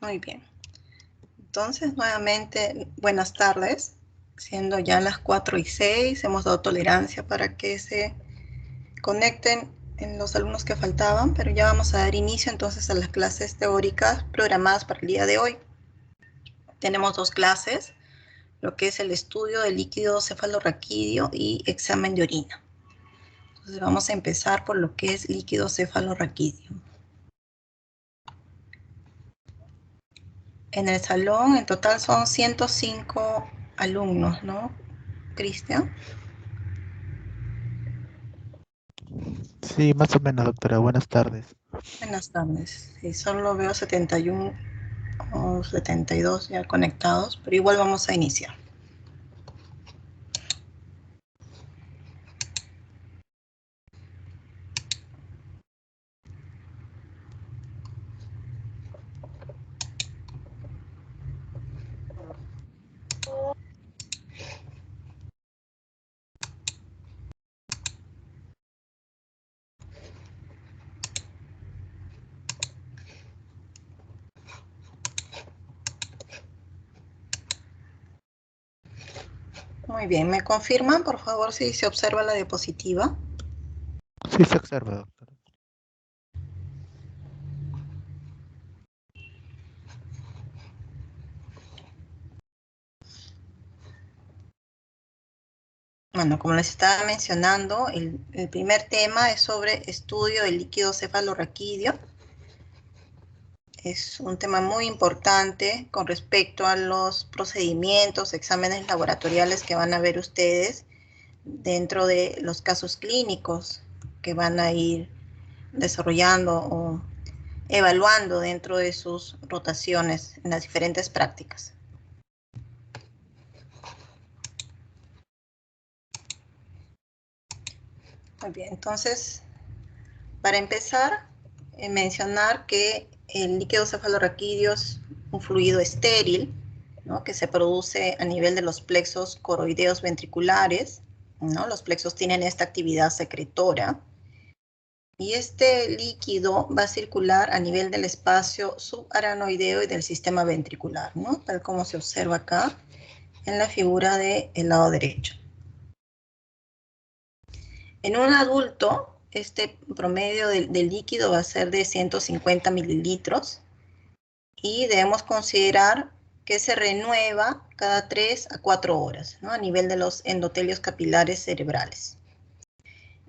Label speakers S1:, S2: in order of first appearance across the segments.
S1: Muy bien. Entonces, nuevamente, buenas tardes. Siendo ya las 4:06, hemos dado tolerancia para que se conecten en los alumnos que faltaban, pero ya vamos a dar inicio entonces a las clases teóricas programadas para el día de hoy. Tenemos dos clases, lo que es el estudio del líquido cefalorraquídeo y examen de orina. Entonces vamos a empezar por lo que es líquido cefalorraquídeo. En el salón en total son 105 alumnos, ¿no, Cristian?
S2: Sí, más o menos, doctora. Buenas tardes.
S1: Buenas tardes. Sí, solo veo 71 o 72 ya conectados, pero igual vamos a iniciar. Muy bien, ¿me confirman, por favor, si se observa la diapositiva?
S2: Sí se observa, doctora.
S1: Bueno, como les estaba mencionando, el primer tema es sobre estudio del líquido cefalorraquídeo. Es un tema muy importante con respecto a los procedimientos, exámenes laboratoriales que van a ver ustedes dentro de los casos clínicos que van a ir desarrollando o evaluando dentro de sus rotaciones en las diferentes prácticas. Muy bien, entonces, para empezar, mencionar que el líquido cefalorraquídeo es un fluido estéril, ¿no?, que se produce a nivel de los plexos coroideos ventriculares, ¿no? Los plexos tienen esta actividad secretora. Y este líquido va a circular a nivel del espacio subaranoideo y del sistema ventricular, ¿no?, tal como se observa acá en la figura del lado derecho. En un adulto, este promedio del líquido va a ser de 150 mililitros y debemos considerar que se renueva cada 3 a 4 horas, ¿no?, a nivel de los endotelios capilares cerebrales.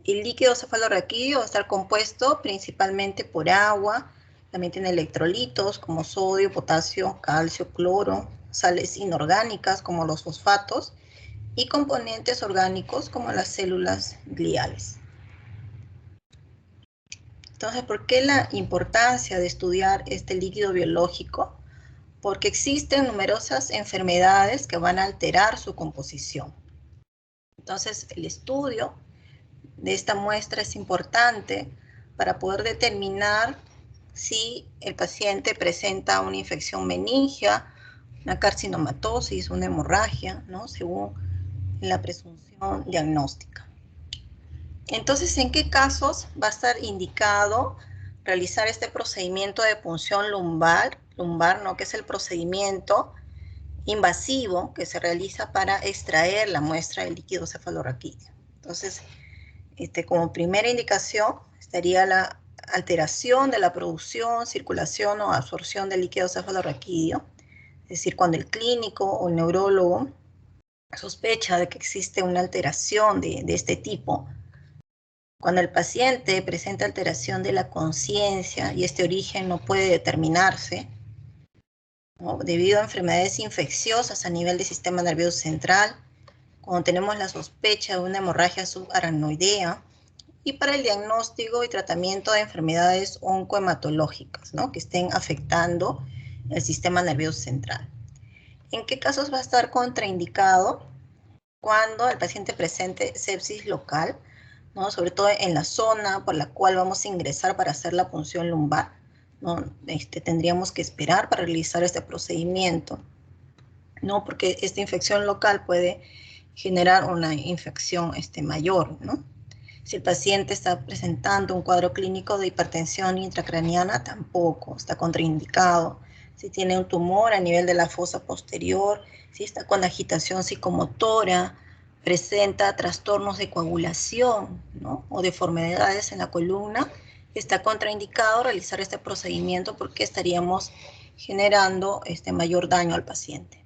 S1: El líquido cefalorraquídeo va a estar compuesto principalmente por agua, también tiene electrolitos como sodio, potasio, calcio, cloro, sales inorgánicas como los fosfatos y componentes orgánicos como las células gliales. Entonces, ¿por qué la importancia de estudiar este líquido biológico? Porque existen numerosas enfermedades que van a alterar su composición. Entonces, el estudio de esta muestra es importante para poder determinar si el paciente presenta una infección meningia, una carcinomatosis, una hemorragia, ¿no?, según la presunción diagnóstica. Entonces, ¿en qué casos va a estar indicado realizar este procedimiento de punción lumbar, ¿no?, que es el procedimiento invasivo que se realiza para extraer la muestra del líquido cefalorraquídeo? Entonces, como primera indicación estaría la alteración de la producción, circulación o absorción del líquido cefalorraquídeo, es decir, cuando el clínico o el neurólogo sospecha de que existe una alteración de este tipo, cuando el paciente presenta alteración de la conciencia y este origen no puede determinarse, ¿no?, debido a enfermedades infecciosas a nivel del sistema nervioso central, cuando tenemos la sospecha de una hemorragia subaranoidea, y para el diagnóstico y tratamiento de enfermedades oncohematológicas, ¿no?, que estén afectando el sistema nervioso central. ¿En qué casos va a estar contraindicado? Cuando el paciente presente sepsis local, ¿no?, sobre todo en la zona por la cual vamos a ingresar para hacer la punción lumbar, ¿no? Tendríamos que esperar para realizar este procedimiento, ¿no?, porque esta infección local puede generar una infección mayor, ¿no? Si el paciente está presentando un cuadro clínico de hipertensión intracraniana, tampoco está contraindicado. si tiene un tumor a nivel de la fosa posterior, si está con agitación psicomotora, presenta trastornos de coagulación, ¿no? O deformidades en la columna, está contraindicado realizar este procedimiento porque estaríamos generando mayor daño al paciente.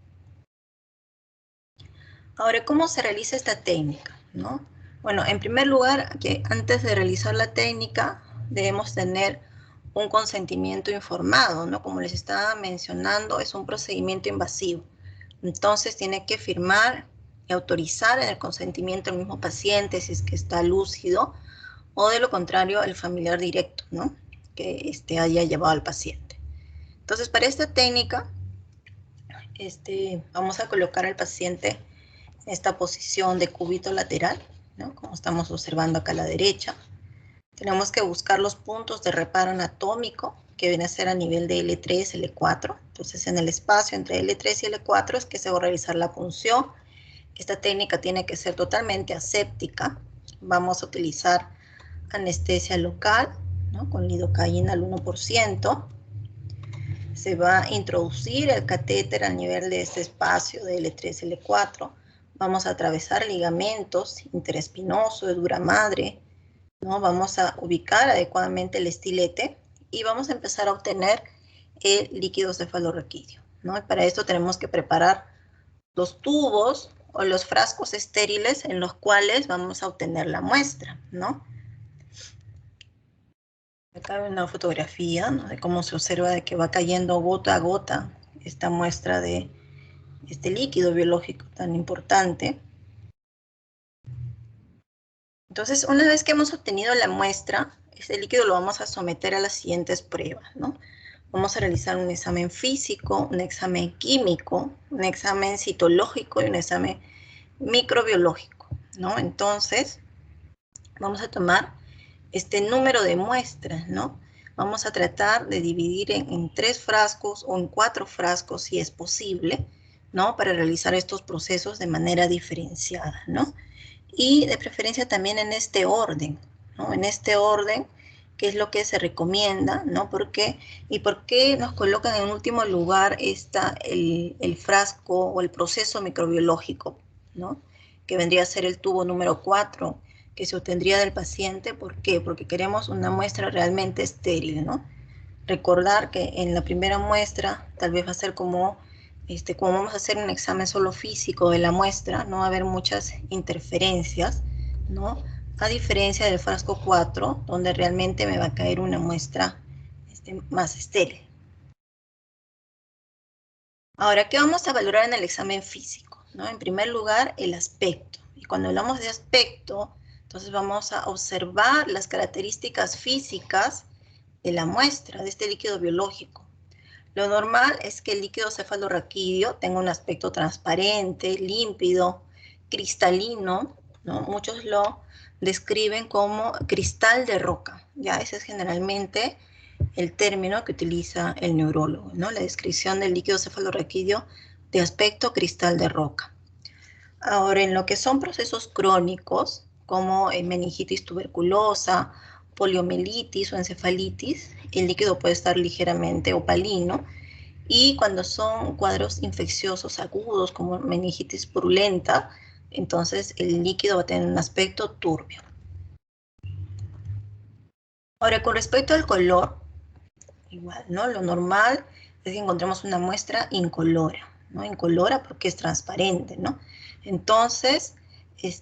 S1: Ahora, ¿cómo se realiza esta técnica, ¿no? Bueno, en primer lugar, que antes de realizar la técnica, debemos tener un consentimiento informado, ¿no? Como les estaba mencionando, es un procedimiento invasivo. Entonces, tiene que firmar y autorizar en el consentimiento del mismo paciente si es que está lúcido, o de lo contrario, el familiar directo, ¿no? Que haya llevado al paciente. Entonces, para esta técnica, vamos a colocar al paciente en esta posición de cúbito lateral, ¿no? Como estamos observando acá a la derecha. Tenemos que buscar los puntos de reparo anatómico, que viene a ser a nivel de L3, L4. Entonces, en el espacio entre L3 y L4 es que se va a realizar la punción. Esta técnica tiene que ser totalmente aséptica. Vamos a utilizar anestesia local, ¿no? Con lidocaína al 1%. Se va a introducir el catéter a nivel de este espacio de L3, L4. Vamos a atravesar ligamentos interespinoso, de dura madre, ¿no? Vamos a ubicar adecuadamente el estilete y vamos a empezar a obtener el líquido cefalorraquídeo, ¿no? Y para esto tenemos que preparar los tubos o los frascos estériles en los cuales vamos a obtener la muestra, ¿no? Acá hay una fotografía, ¿no? De cómo se observa de que va cayendo gota a gota esta muestra de este líquido biológico tan importante. Entonces, una vez que hemos obtenido la muestra, este líquido lo vamos a someter a las siguientes pruebas, ¿no? Vamos a realizar un examen físico, un examen químico, un examen citológico y un examen microbiológico, ¿no? Entonces, vamos a tomar este número de muestras, ¿no? Vamos a tratar de dividir en 3 frascos o en 4 frascos si es posible, ¿no? Para realizar estos procesos de manera diferenciada, ¿no? Y de preferencia también en este orden, ¿no? En este orden, que es lo que se recomienda, ¿no? ¿Por qué nos colocan en último lugar el frasco o el proceso microbiológico, ¿no? Que vendría a ser el tubo número 4, que se obtendría del paciente. ¿Por qué? Porque queremos una muestra realmente estéril, ¿no? Recordar que en la primera muestra tal vez va a ser como vamos a hacer un examen solo físico de la muestra, no va a haber muchas interferencias, ¿no? A diferencia del frasco 4, donde realmente me va a caer una muestra más estéril. Ahora, ¿qué vamos a valorar en el examen físico, ¿no? En primer lugar, el aspecto. Y cuando hablamos de aspecto, entonces vamos a observar las características físicas de la muestra, de este líquido biológico. Lo normal es que el líquido cefalorraquídeo tenga un aspecto transparente, límpido, cristalino, ¿no? Muchos lo describen como cristal de roca. Ya ese es generalmente el término que utiliza el neurólogo, ¿no? La descripción del líquido cefalorraquídeo de aspecto cristal de roca. Ahora, en lo que son procesos crónicos, como meningitis tuberculosa, poliomielitis o encefalitis, el líquido puede estar ligeramente opalino, y cuando son cuadros infecciosos agudos como meningitis purulenta, entonces el líquido va a tener un aspecto turbio. Ahora, con respecto al color, igual, ¿no? Lo normal es que encontremos una muestra incolora, ¿no? Incolora porque es transparente, ¿no? Entonces,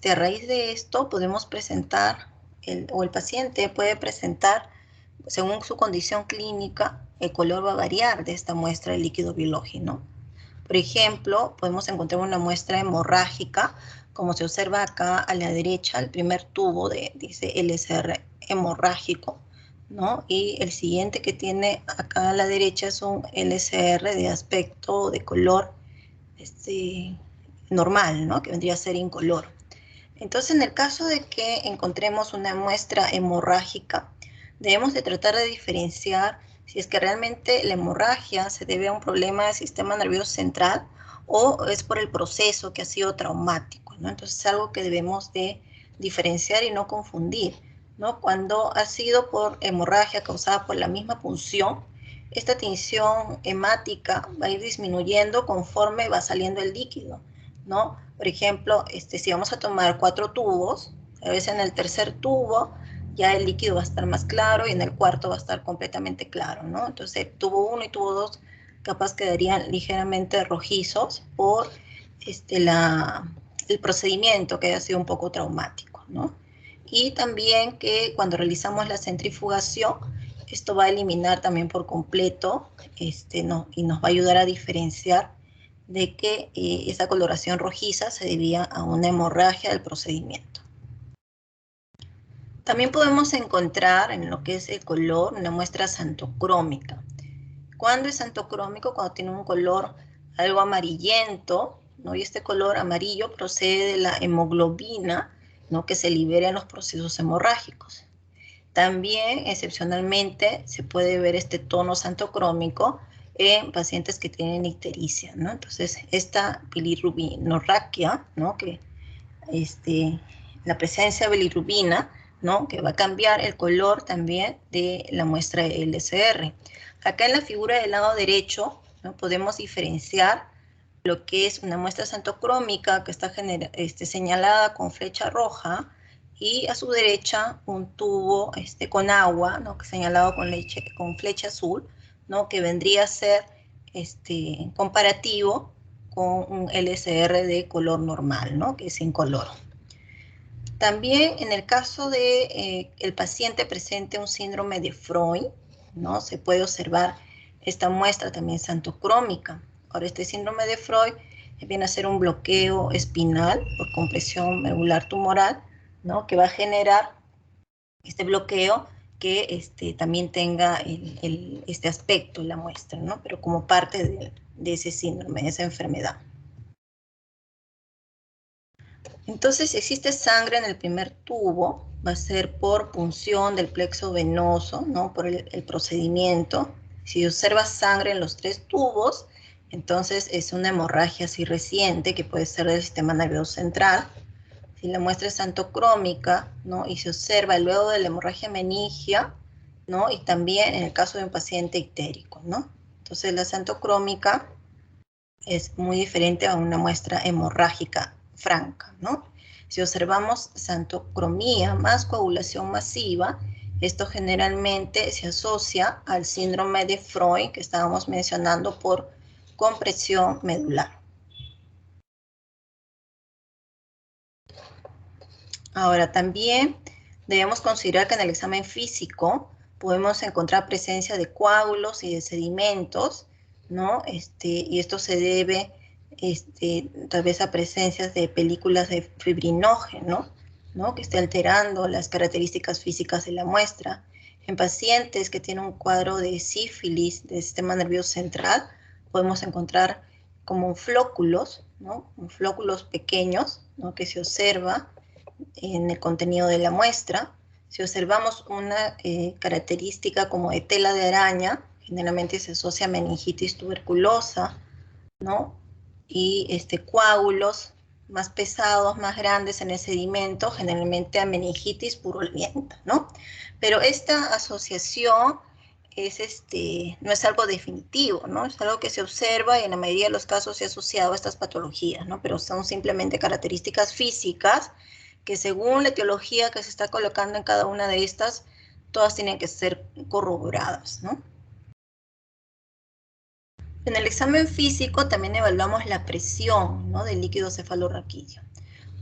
S1: a raíz de esto podemos presentar, el paciente puede presentar, según su condición clínica, el color va a variar de esta muestra de líquido biológico, ¿no? Por ejemplo, podemos encontrar una muestra hemorrágica, como se observa acá a la derecha, el primer tubo dice LSR hemorrágico, ¿no? Y el siguiente que tiene acá a la derecha es un LSR de aspecto, de color normal, ¿no? Que vendría a ser incoloro. Entonces, en el caso de que encontremos una muestra hemorrágica, debemos de tratar de diferenciar si es que realmente la hemorragia se debe a un problema del sistema nervioso central o es por el proceso que ha sido traumático, ¿no? Entonces, es algo que debemos de diferenciar y no confundir, ¿no? Cuando ha sido por hemorragia causada por la misma punción, esta tinción hemática va a ir disminuyendo conforme va saliendo el líquido, ¿no? Por ejemplo, si vamos a tomar 4 tubos, a veces en el tercer tubo ya el líquido va a estar más claro y en el cuarto va a estar completamente claro, ¿no? Entonces, tubo 1 y tubo 2 capaz quedarían ligeramente rojizos por el procedimiento que haya sido un poco traumático, ¿no? Y también que cuando realizamos la centrifugación, esto va a eliminar también por completo, y nos va a ayudar a diferenciar de que esa coloración rojiza se debía a una hemorragia del procedimiento. También podemos encontrar en lo que es el color una muestra xantocrómica. ¿Cuándo es xantocrómico? Cuando tiene un color algo amarillento, ¿no? Y este color amarillo procede de la hemoglobina, ¿no? Que se libera en los procesos hemorrágicos. También, excepcionalmente, se puede ver este tono xantocrómico en pacientes que tienen ictericia, ¿no? Entonces, esta bilirrubinorraquia, ¿no? Que la presencia de bilirrubina, ¿no? Que va a cambiar el color también de la muestra de LCR. Acá en la figura del lado derecho, ¿no? Podemos diferenciar lo que es una muestra xantocrómica que está señalada con flecha roja y a su derecha un tubo con agua, ¿no? Que señalado con flecha azul, ¿no? Que vendría a ser comparativo con un LCR de color normal, ¿no? Que es incoloro. También en el caso de el paciente presente un síndrome de Freud, ¿no? Se puede observar esta muestra también xantocrómica. Ahora, este síndrome de Freud viene a ser un bloqueo espinal por compresión medular tumoral, ¿no? Que va a generar este bloqueo que también tenga este aspecto en la muestra, ¿no? Pero como parte de ese síndrome, de esa enfermedad. Entonces, si existe sangre en el primer tubo, va a ser por punción del plexo venoso, ¿no? Por el procedimiento. Si observa sangre en los 3 tubos, entonces es una hemorragia así reciente que puede ser del sistema nervioso central. Si la muestra es xantocrómica, ¿no? Y se observa luego de la hemorragia meningia, ¿no? Y también en el caso de un paciente ictérico, ¿no? Entonces, la xantocrómica es muy diferente a una muestra hemorrágica franca, ¿no? Si observamos xantocromía más coagulación masiva, esto generalmente se asocia al síndrome de Freud que estábamos mencionando por compresión medular. Ahora, también debemos considerar que en el examen físico podemos encontrar presencia de coágulos y de sedimentos, ¿no? Y esto se debe tal vez a presencias de películas de fibrinógeno, ¿no? Que esté alterando las características físicas de la muestra. En pacientes que tienen un cuadro de sífilis del sistema nervioso central, podemos encontrar como flóculos, ¿no? Flóculos pequeños, ¿no? Que se observa en el contenido de la muestra. Si observamos una característica como de tela de araña, generalmente se asocia a meningitis tuberculosa, ¿no? Y coágulos más pesados, más grandes en el sedimento, generalmente a meningitis purulenta, ¿no? Pero esta asociación no es algo definitivo, ¿no? Es algo que se observa y en la mayoría de los casos se ha asociado a estas patologías, ¿no? Pero son simplemente características físicas que según la etiología que se está colocando en cada una de estas, todas tienen que ser corroboradas, ¿no? En el examen físico también evaluamos la presión, ¿no? Del líquido cefalorraquídeo.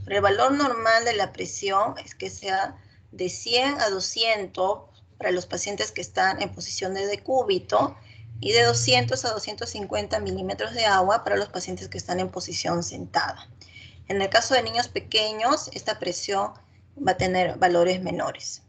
S1: El valor normal de la presión es que sea de 100 a 200 para los pacientes que están en posición de decúbito y de 200 a 250 milímetros de agua para los pacientes que están en posición sentada. En el caso de niños pequeños, esta presión va a tener valores menores.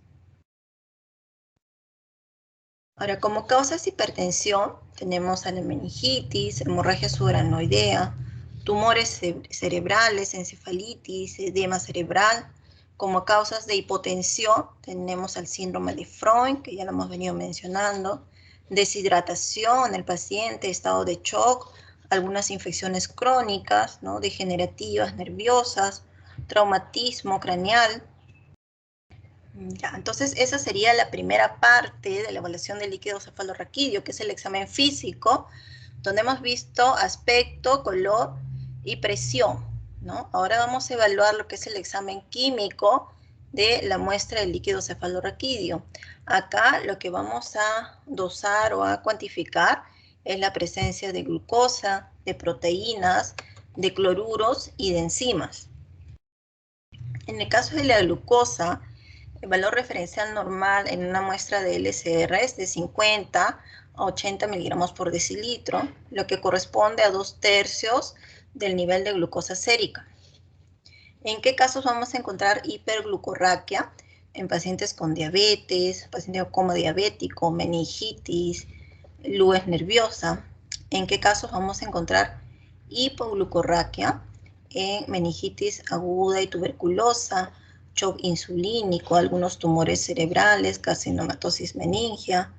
S1: Ahora, como causas de hipertensión, tenemos a la meningitis, hemorragia subaracnoidea, tumores cerebrales, encefalitis, edema cerebral. Como causas de hipotensión, tenemos al síndrome de Freud, que ya lo hemos venido mencionando, deshidratación en el paciente, estado de shock, algunas infecciones crónicas, ¿no? Degenerativas, nerviosas, traumatismo craneal. Ya, entonces esa sería la primera parte de la evaluación del líquido cefalorraquídeo, que es el examen físico, donde hemos visto aspecto, color y presión, ¿no? Ahora vamos a evaluar lo que es el examen químico de la muestra del líquido cefalorraquídeo. Acá lo que vamos a dosar o a cuantificar es la presencia de glucosa, de proteínas, de cloruros y de enzimas. En el caso de la glucosa, el valor referencial normal en una muestra de LCR es de 50 a 80 miligramos por decilitro, lo que corresponde a 2/3 del nivel de glucosa sérica. ¿En qué casos vamos a encontrar hiperglucorraquia? En pacientes con diabetes, pacientes con coma diabético, meningitis, lues nerviosa. ¿En qué casos vamos a encontrar hipoglucorraquia? En meningitis aguda y tuberculosa, shock insulínico, algunos tumores cerebrales, carcinomatosis meningia.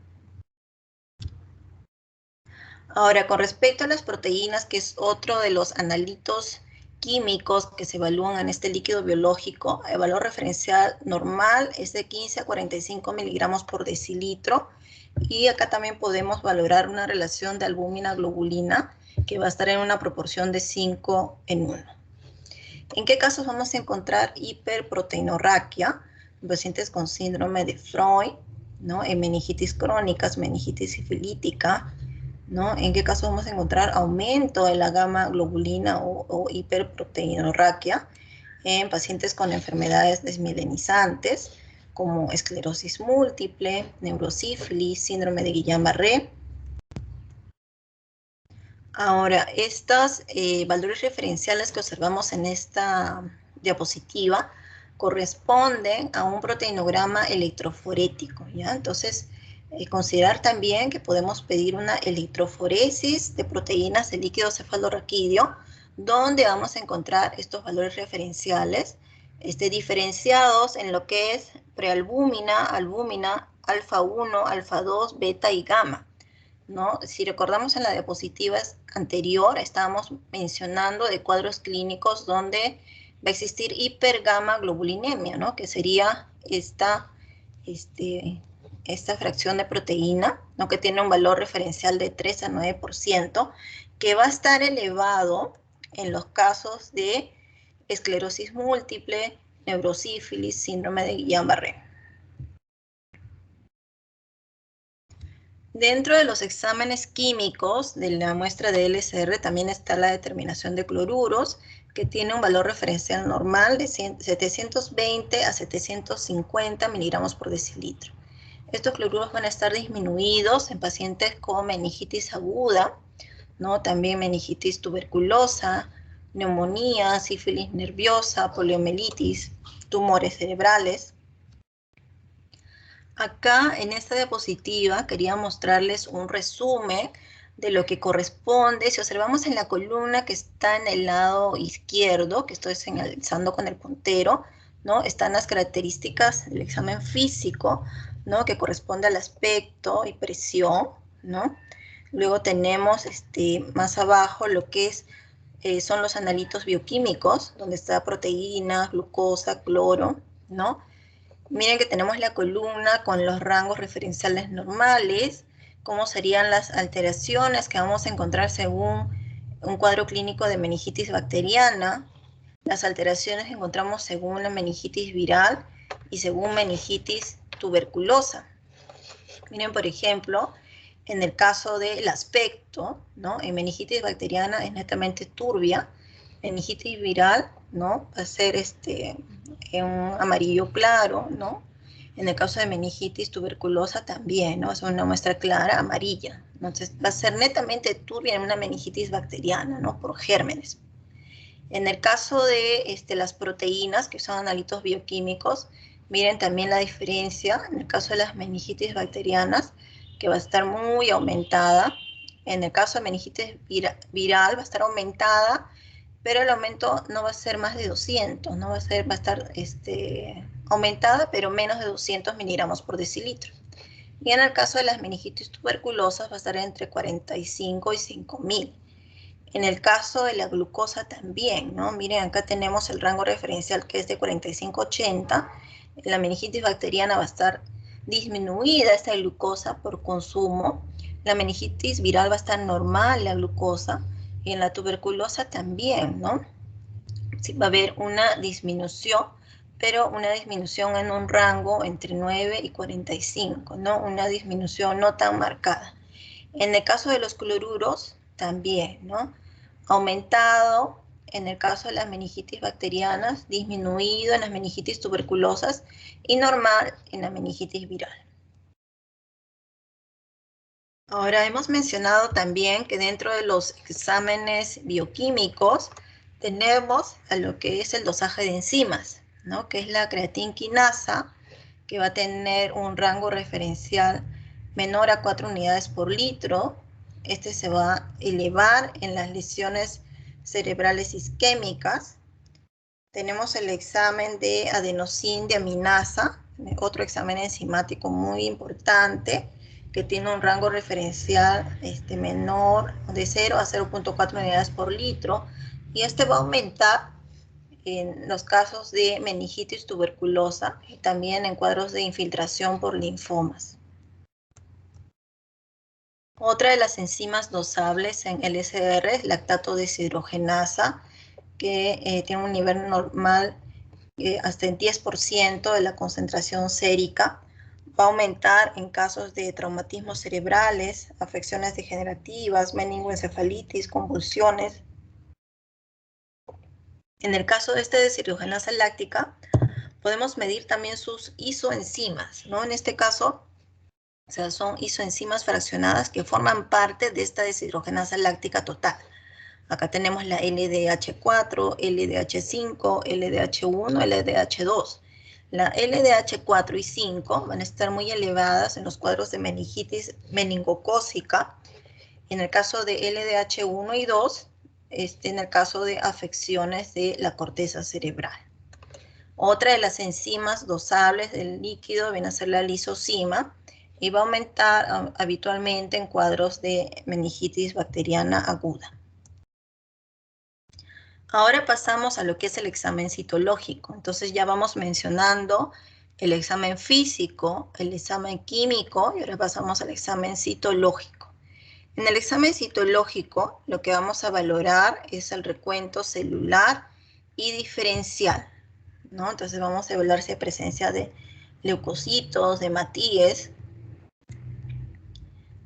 S1: Ahora, con respecto a las proteínas, que es otro de los analitos químicos que se evalúan en este líquido biológico, el valor referencial normal es de 15 a 45 miligramos por decilitro, y acá también podemos valorar una relación de albúmina-globulina que va a estar en una proporción de 5:1. ¿En qué casos vamos a encontrar hiperproteinorraquia? En pacientes con síndrome de Freud, ¿no? En meningitis crónicas, meningitis sifilítica, ¿no? ¿En qué caso vamos a encontrar aumento de la gamma globulina o hiperproteinorraquia? En pacientes con enfermedades desmielinizantes, como esclerosis múltiple, neurosífilis, síndrome de Guillain-Barré. Ahora, estos valores referenciales que observamos en esta diapositiva corresponden a un proteinograma electroforético, ¿ya? Entonces, considerar también que podemos pedir una electroforesis de proteínas de líquido cefalorraquídeo, donde vamos a encontrar estos valores referenciales diferenciados en lo que es prealbúmina, albúmina, alfa 1, alfa 2, beta y gamma, ¿no? Si recordamos en la diapositiva anterior, estábamos mencionando de cuadros clínicos donde va a existir hipergamma globulinemia, ¿no? Que sería esta fracción de proteína, ¿no? Que tiene un valor referencial de 3 a 9%, que va a estar elevado en los casos de esclerosis múltiple, neurosífilis, síndrome de Guillain-Barré. Dentro de los exámenes químicos de la muestra de LCR también está la determinación de cloruros, que tiene un valor referencial normal de 720 a 750 miligramos por decilitro. Estos cloruros van a estar disminuidos en pacientes con meningitis aguda, ¿no? También meningitis tuberculosa, neumonía, sífilis nerviosa, poliomielitis, tumores cerebrales. Acá en esta diapositiva quería mostrarles un resumen de lo que corresponde. Si observamos en la columna que está en el lado izquierdo, que estoy señalizando con el puntero, ¿no? Están las características del examen físico, ¿no? Que corresponde al aspecto y presión, ¿no? Luego tenemos más abajo lo que son los analitos bioquímicos, donde está proteína, glucosa, cloro, ¿no? Miren que tenemos la columna con los rangos referenciales normales, cómo serían las alteraciones que vamos a encontrar según un cuadro clínico de meningitis bacteriana, las alteraciones que encontramos según la meningitis viral y según meningitis tuberculosa. Miren, por ejemplo, en el caso del aspecto, ¿no? En meningitis bacteriana es netamente turbia, meningitis viral, ¿no? Va a ser un amarillo claro, ¿no? En el caso de meningitis tuberculosa también, ¿no? Es una muestra clara, amarilla. Entonces, va a ser netamente turbia en una meningitis bacteriana, ¿no? Por gérmenes. En el caso de las proteínas, que son analitos bioquímicos, miren también la diferencia. En el caso de las meningitis bacterianas, que va a estar muy aumentada. En el caso de meningitis viral va a estar aumentada, pero el aumento no va a ser más de 200, ¿no? Va a estar aumentada, pero menos de 200 miligramos por decilitro. Y en el caso de las meningitis tuberculosas va a estar entre 45 y 5000. En el caso de la glucosa también, ¿no? Miren, acá tenemos el rango referencial que es de 45-80, la meningitis bacteriana va a estar disminuida esta glucosa por consumo. La meningitis viral va a estar normal la glucosa y en la tuberculosa también, ¿no? Sí, va a haber una disminución, pero una disminución en un rango entre 9 y 45, ¿no? Una disminución no tan marcada. En el caso de los cloruros, también, ¿no? Aumentado en el caso de las meningitis bacterianas, disminuido en las meningitis tuberculosas y normal en la meningitis viral. Ahora hemos mencionado también que dentro de los exámenes bioquímicos tenemos a lo que es el dosaje de enzimas, ¿no? Que es la creatinquinasa, que va a tener un rango referencial menor a 4 unidades por litro. Este se va a elevar en las lesiones cerebrales isquémicas. Tenemos el examen de adenosín-deaminasa, otro examen enzimático muy importante, que tiene un rango referencial menor de 0 a 0.4 unidades por litro, y este va a aumentar en los casos de meningitis tuberculosa y también en cuadros de infiltración por linfomas. Otra de las enzimas dosables en LSR es lactato deshidrogenasa, que tiene un nivel normal hasta el 10% de la concentración sérica. Va a aumentar en casos de traumatismos cerebrales, afecciones degenerativas, meningoencefalitis, convulsiones. En el caso de esta deshidrogenasa láctica, podemos medir también sus isoenzimas, ¿no? En este caso, o sea, son isoenzimas fraccionadas que forman parte de esta deshidrogenasa láctica total. Acá tenemos la LDH4, LDH5, LDH1, LDH2. La LDH4 y 5 van a estar muy elevadas en los cuadros de meningitis meningocócica. En el caso de LDH1 y 2, en el caso de afecciones de la corteza cerebral. Otra de las enzimas dosables del líquido viene a ser la lisozima y va a aumentar habitualmente en cuadros de meningitis bacteriana aguda. Ahora pasamos a lo que es el examen citológico. Entonces ya vamos mencionando el examen físico, el examen químico y ahora pasamos al examen citológico. En el examen citológico lo que vamos a valorar es el recuento celular y diferencial, ¿no? Entonces vamos a evaluar si hay presencia de leucocitos, de hematíes.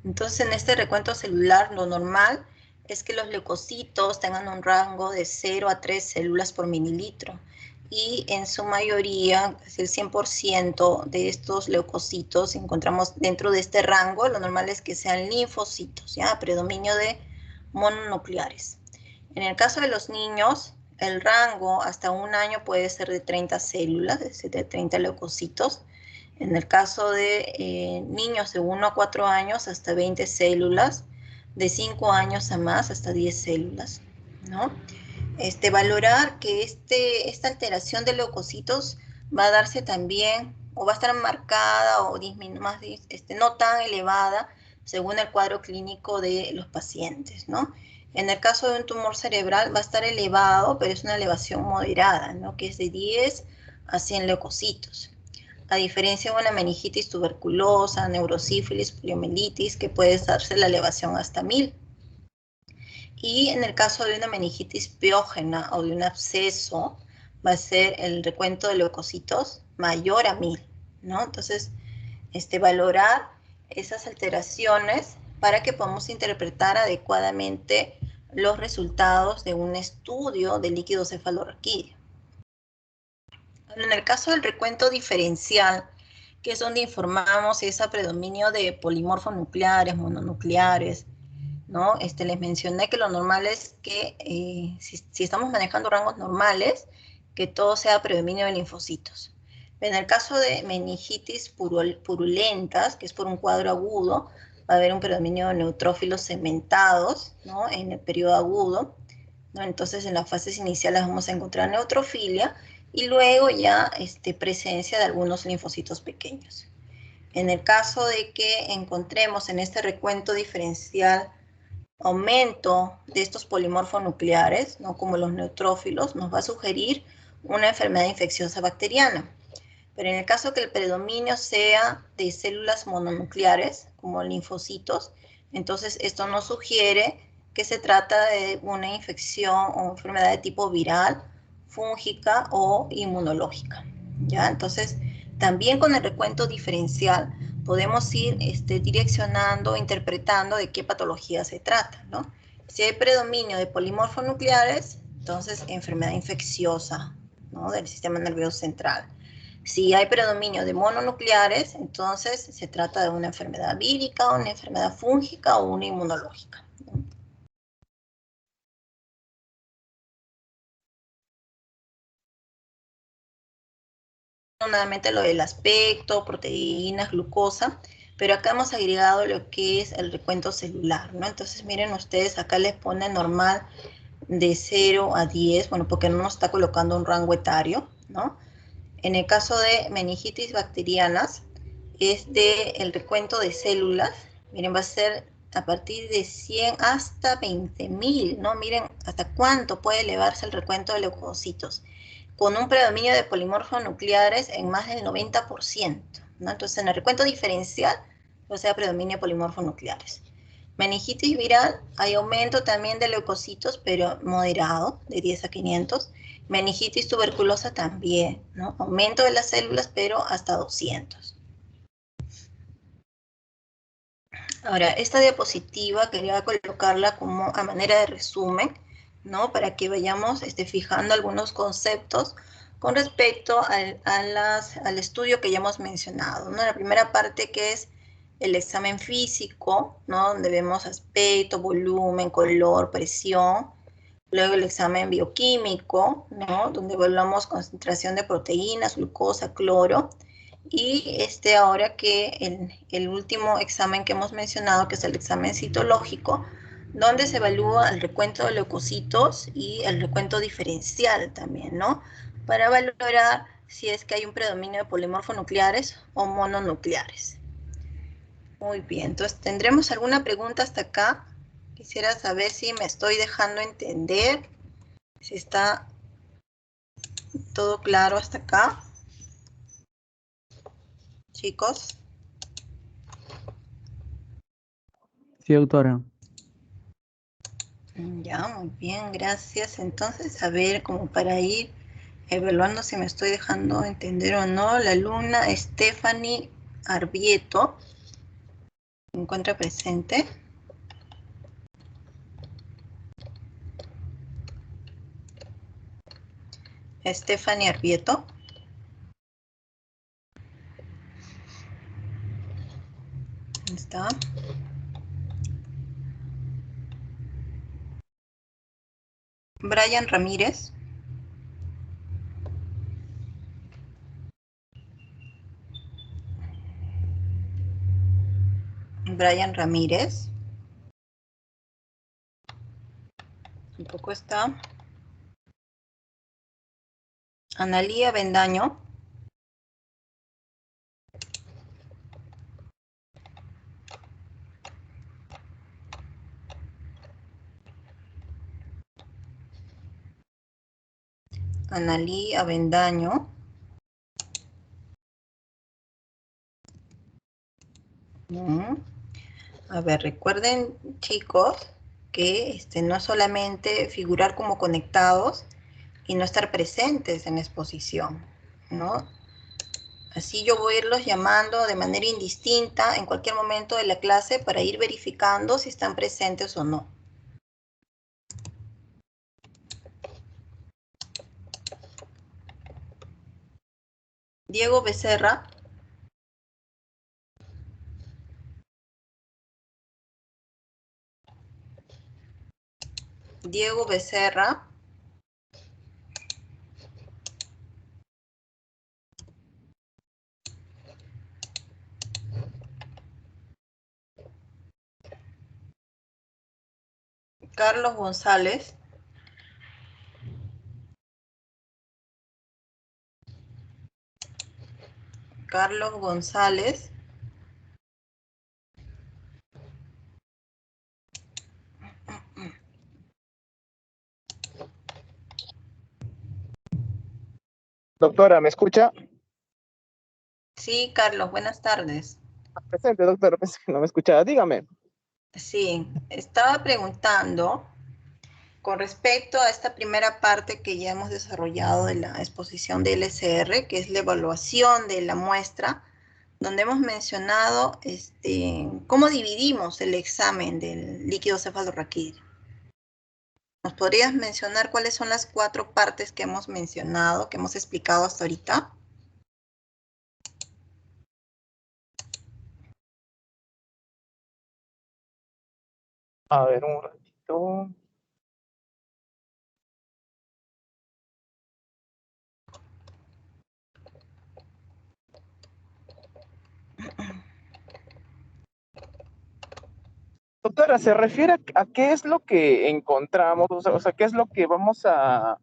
S1: Entonces en este recuento celular lo normal es que los leucocitos tengan un rango de 0 a 3 células por mililitro y en su mayoría, casi el 100% de estos leucocitos encontramos dentro de este rango. Lo normal es que sean linfocitos, ¿ya? Predominio de mononucleares. En el caso de los niños, el rango hasta un año puede ser de 30 células, es decir, de 30 leucocitos. En el caso de niños de 1 a 4 años, hasta 20 células, de 5 años a más, hasta 10 células, ¿no? Valorar que esta alteración de leucocitos va a darse también, o va a estar marcada, o más, no tan elevada, según el cuadro clínico de los pacientes, ¿no? En el caso de un tumor cerebral va a estar elevado, pero es una elevación moderada, ¿no? Que es de 10 a 100 leucocitos. A diferencia de una meningitis tuberculosa, neurosífilis, poliomielitis, que puede darse la elevación hasta 1000. Y en el caso de una meningitis piógena o de un absceso, va a ser el recuento de leucocitos mayor a 1000, ¿no? Entonces, valorar esas alteraciones para que podamos interpretar adecuadamente los resultados de un estudio de líquido cefalorraquídeo. En el caso del recuento diferencial, que es donde informamos ese predominio de polimorfonucleares, mononucleares, ¿no? Les mencioné que lo normal es que si estamos manejando rangos normales, que todo sea predominio de linfocitos. En el caso de meningitis purulentas, que es por un cuadro agudo, va a haber un predominio de neutrófilos segmentados, ¿no? En el periodo agudo, ¿no? Entonces en las fases iniciales vamos a encontrar neutrofilia y luego ya presencia de algunos linfocitos pequeños. En el caso de que encontremos en este recuento diferencial aumento de estos polimorfonucleares, ¿no? Como los neutrófilos, nos va a sugerir una enfermedad infecciosa bacteriana. Pero en el caso que el predominio sea de células mononucleares, como linfocitos, entonces esto nos sugiere que se trata de una infección o enfermedad de tipo viral, fúngica o inmunológica. ¿Ya? Entonces, también con el recuento diferencial podemos ir direccionando, interpretando de qué patología se trata, ¿no? Si hay predominio de polimorfonucleares, entonces enfermedad infecciosa, ¿no? Del sistema nervioso central. Si hay predominio de mononucleares, entonces se trata de una enfermedad vírica, una enfermedad fúngica o una inmunológica. Nuevamente lo del aspecto, proteínas, glucosa, pero acá hemos agregado lo que es el recuento celular, ¿no? Entonces miren ustedes, acá les pone normal de 0 a 10, bueno, porque no nos está colocando un rango etario, ¿no? En el caso de meningitis bacterianas, es el recuento de células, miren, va a ser a partir de 100 hasta 20.000, ¿no? Miren hasta cuánto puede elevarse el recuento de leucocitos, con un predominio de polimorfonucleares en más del 90%, ¿no? Entonces, en el recuento diferencial, o sea, predominio de polimorfonucleares. Meningitis viral, hay aumento también de leucocitos, pero moderado, de 10 a 500. Meningitis tuberculosa también, ¿no? Aumento de las células, pero hasta 200. Ahora, esta diapositiva quería colocarla como a manera de resumen, ¿no? Para que vayamos fijando algunos conceptos con respecto al estudio que ya hemos mencionado, ¿no? La primera parte que es el examen físico, ¿no? Donde vemos aspecto, volumen, color, presión. Luego el examen bioquímico, ¿no? Donde evaluamos concentración de proteínas, glucosa, cloro. Y ahora que el último examen que hemos mencionado, que es el examen citológico, donde se evalúa el recuento de leucocitos y el recuento diferencial también, ¿no? Para valorar si es que hay un predominio de polimorfonucleares o mononucleares. Muy bien, entonces, ¿tendremos alguna pregunta hasta acá? Quisiera saber si me estoy dejando entender, si está todo claro hasta acá. Chicos.
S3: Sí, doctora.
S1: Ya, muy bien, gracias. Entonces, a ver, como para ir evaluando si me estoy dejando entender o no, la alumna Stephanie Arbieto se encuentra presente. Stephanie Arbieto. Ahí está. Brian Ramírez. Brian Ramírez. Tampoco está. Analía Bendaño. Analí Avendaño. A ver, recuerden, chicos, que no solamente figurar como conectados y no estar presentes en la exposición, ¿no? Así yo voy a irlos llamando de manera indistinta en cualquier momento de la clase para ir verificando si están presentes o no. Diego Becerra. Diego Becerra. Carlos González. Carlos González.
S4: Doctora, ¿me escucha?
S1: Sí, Carlos, buenas tardes.
S4: Presente, doctor, pensé que no me escuchaba. Dígame.
S1: Sí, estaba preguntando con respecto a esta primera parte que ya hemos desarrollado de la exposición de LCR, que es la evaluación de la muestra, donde hemos mencionado cómo dividimos el examen del líquido cefalorraquídeo. ¿Nos podrías mencionar cuáles son las 4 partes que hemos mencionado, que hemos explicado hasta ahorita?
S4: A ver, un ratito. Doctora, ¿se refiere a qué es lo que encontramos? O sea, ¿qué es lo que vamos a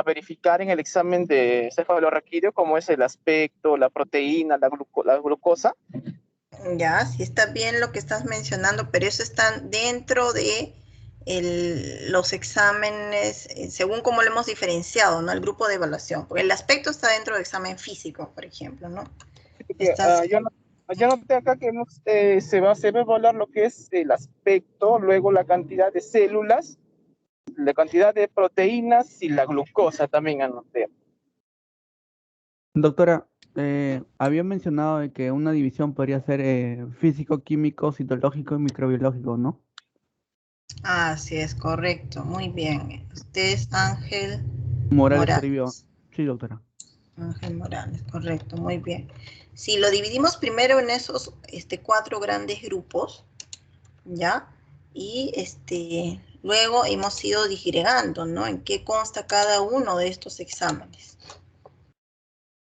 S4: verificar en el examen de cefalorraquídeo? ¿Cómo es el aspecto, la proteína, la glucosa?
S1: Ya, sí está bien lo que estás mencionando, pero eso está dentro de los exámenes, según cómo lo hemos diferenciado, ¿no? El grupo de evaluación, porque el aspecto está dentro del examen físico, por ejemplo, ¿no?
S4: Porque,
S1: Estás,
S4: yo noté acá que se va a evaluar lo que es el aspecto, luego la cantidad de células, la cantidad de proteínas y la glucosa también anoté.
S3: Doctora, había mencionado de que una división podría ser físico, químico, citológico y microbiológico, ¿no?
S1: sí, es correcto, muy bien. Usted es Ángel
S3: Morales escribió.
S1: Morales.
S3: Sí, doctora.
S1: Ángel Morales, correcto, muy bien. Si lo dividimos primero en esos 4 grandes grupos, ¿ya? Y luego hemos ido disgregando, ¿no? En qué consta cada uno de estos exámenes.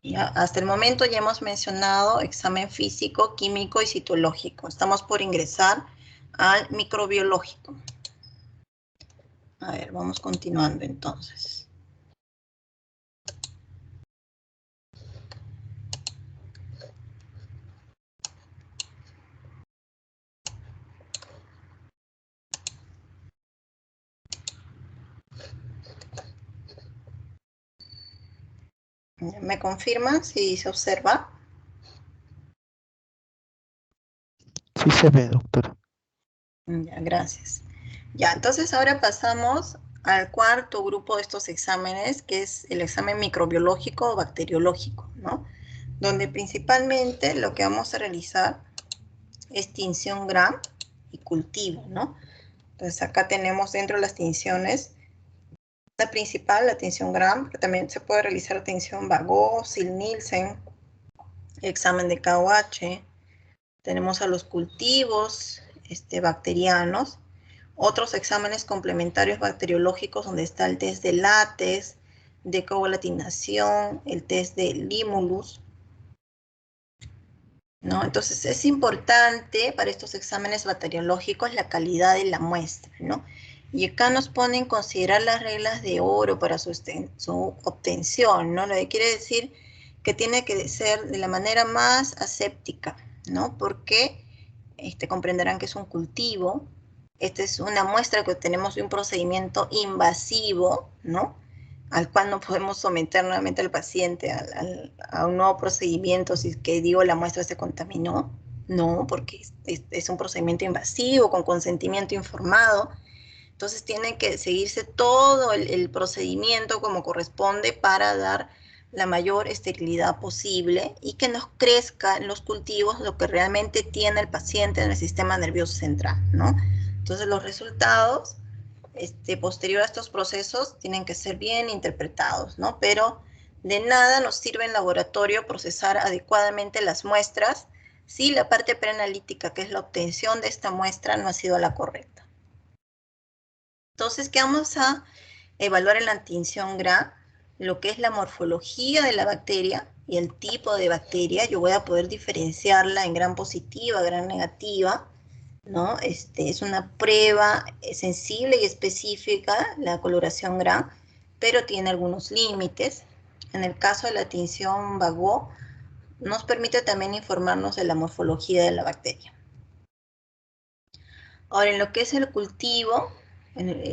S1: ¿Ya? Hasta el momento ya hemos mencionado examen físico, químico y citológico. Estamos por ingresar al microbiológico. A ver, vamos continuando entonces. ¿Me confirman si se observa?
S2: Sí se ve, doctora.
S1: Ya, gracias. Ya, entonces ahora pasamos al cuarto grupo de estos exámenes, que es el examen microbiológico o bacteriológico, ¿no? Donde principalmente lo que vamos a realizar es tinción Gram y cultivo, ¿no? Entonces acá tenemos dentro de las tinciones la principal, la tinción Gram, que también se puede realizar tinción Bagó, Sil-Nielsen, examen de KOH. Tenemos a los cultivos bacterianos, otros exámenes complementarios bacteriológicos donde está el test de látex, de coagulación, el test de Limulus, ¿no? Entonces es importante para estos exámenes bacteriológicos la calidad de la muestra, ¿no? Y acá nos ponen considerar las reglas de oro para su obtención, ¿no? Lo que quiere decir que tiene que ser de la manera más aséptica, ¿no? Porque comprenderán que es un cultivo. Esta es una muestra que obtenemos de un procedimiento invasivo, ¿no? Al cual no podemos someter nuevamente al paciente a un nuevo procedimiento si es que, digo, la muestra se contaminó. No, porque es un procedimiento invasivo, con consentimiento informado. Entonces tiene que seguirse todo el procedimiento como corresponde para dar la mayor esterilidad posible y que nos crezca en los cultivos lo que realmente tiene el paciente en el sistema nervioso central, ¿no? Entonces los resultados posterior a estos procesos tienen que ser bien interpretados, ¿no? Pero de nada nos sirve en laboratorio procesar adecuadamente las muestras si la parte preanalítica, que es la obtención de esta muestra, no ha sido la correcta. Entonces, ¿qué vamos a evaluar en la tinción Gram? Lo que es la morfología de la bacteria y el tipo de bacteria. Yo voy a poder diferenciarla en Gram positiva, Gram negativa, ¿no? Es una prueba sensible y específica, la coloración Gram, pero tiene algunos límites. En el caso de la tinción Bagó, nos permite también informarnos de la morfología de la bacteria. Ahora, en lo que es el cultivo,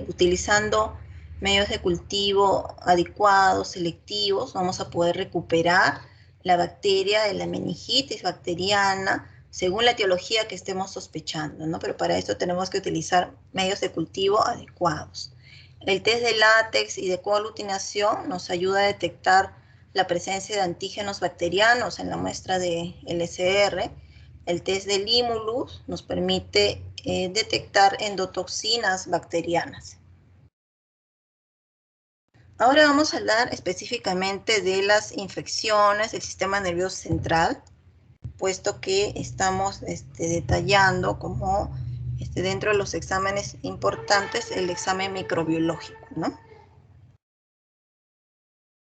S1: utilizando medios de cultivo adecuados, selectivos, vamos a poder recuperar la bacteria de la meningitis bacteriana, según la etiología que estemos sospechando, ¿no? Pero para esto tenemos que utilizar medios de cultivo adecuados. El test de látex y de coaglutinación nos ayuda a detectar la presencia de antígenos bacterianos en la muestra de LCR. El test de Limulus nos permite detectar endotoxinas bacterianas. Ahora vamos a hablar específicamente de las infecciones del sistema nervioso central, puesto que estamos detallando como dentro de los exámenes importantes el examen microbiológico, ¿no?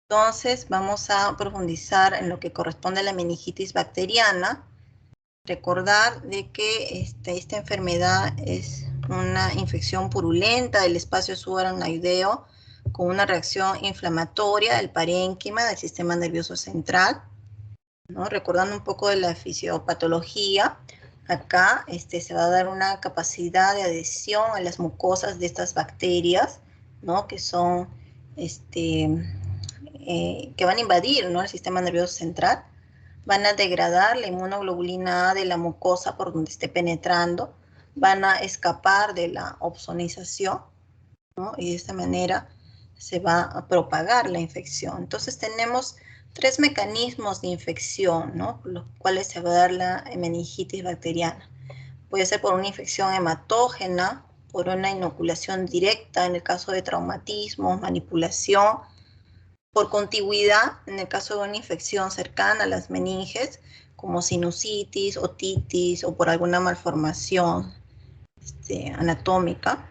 S1: Entonces vamos a profundizar en lo que corresponde a la meningitis bacteriana. Recordar de que esta enfermedad es una infección purulenta del espacio subaracnoideo con una reacción inflamatoria del parénquima del sistema nervioso central, ¿no? Recordando un poco de la fisiopatología, acá se va a dar una capacidad de adhesión a las mucosas de estas bacterias, ¿no? Que son, que van a invadir, ¿no? El sistema nervioso central. Van a degradar la inmunoglobulina A de la mucosa por donde esté penetrando, van a escapar de la opsonización, ¿no? Y de esta manera se va a propagar la infección. Entonces tenemos 3 mecanismos de infección, ¿no? Por los cuales se va a dar la meningitis bacteriana. Puede ser por una infección hematógena, por una inoculación directa en el caso de traumatismos, manipulación, por contigüidad, en el caso de una infección cercana a las meninges, como sinusitis, otitis o por alguna malformación anatómica.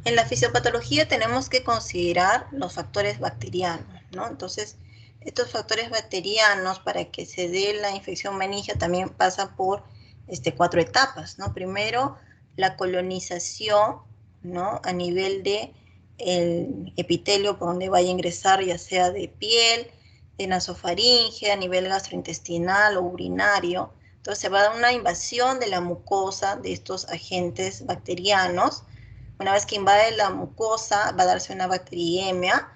S1: En la fisiopatología tenemos que considerar los factores bacterianos, ¿no? Entonces, estos factores bacterianos, para que se dé la infección meningia, también pasan por 4 etapas, ¿no? Primero, la colonización, ¿no? A nivel de el epitelio por donde vaya a ingresar, ya sea de piel, de nasofaringe, a nivel gastrointestinal o urinario. Entonces se va a dar una invasión de la mucosa de estos agentes bacterianos. Una vez que invade la mucosa, va a darse una bacteriemia,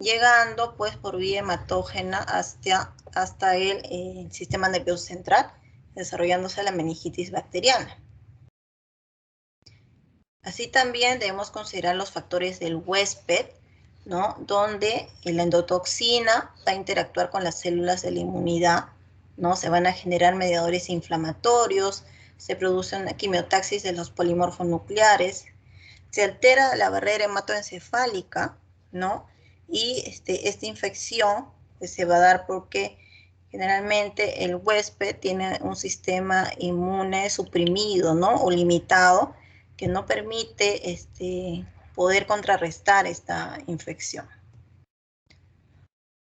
S1: llegando pues por vía hematógena hasta el sistema nervioso central, desarrollándose la meningitis bacteriana. Así también debemos considerar los factores del huésped, ¿no? Donde la endotoxina va a interactuar con las células de la inmunidad, ¿no? Se van a generar mediadores inflamatorios, se produce una quimiotaxis de los polimorfos nucleares, se altera la barrera hematoencefálica, ¿no? Y esta infección pues, se va a dar porque generalmente el huésped tiene un sistema inmune suprimido, ¿no? O limitado, que no permite poder contrarrestar esta infección.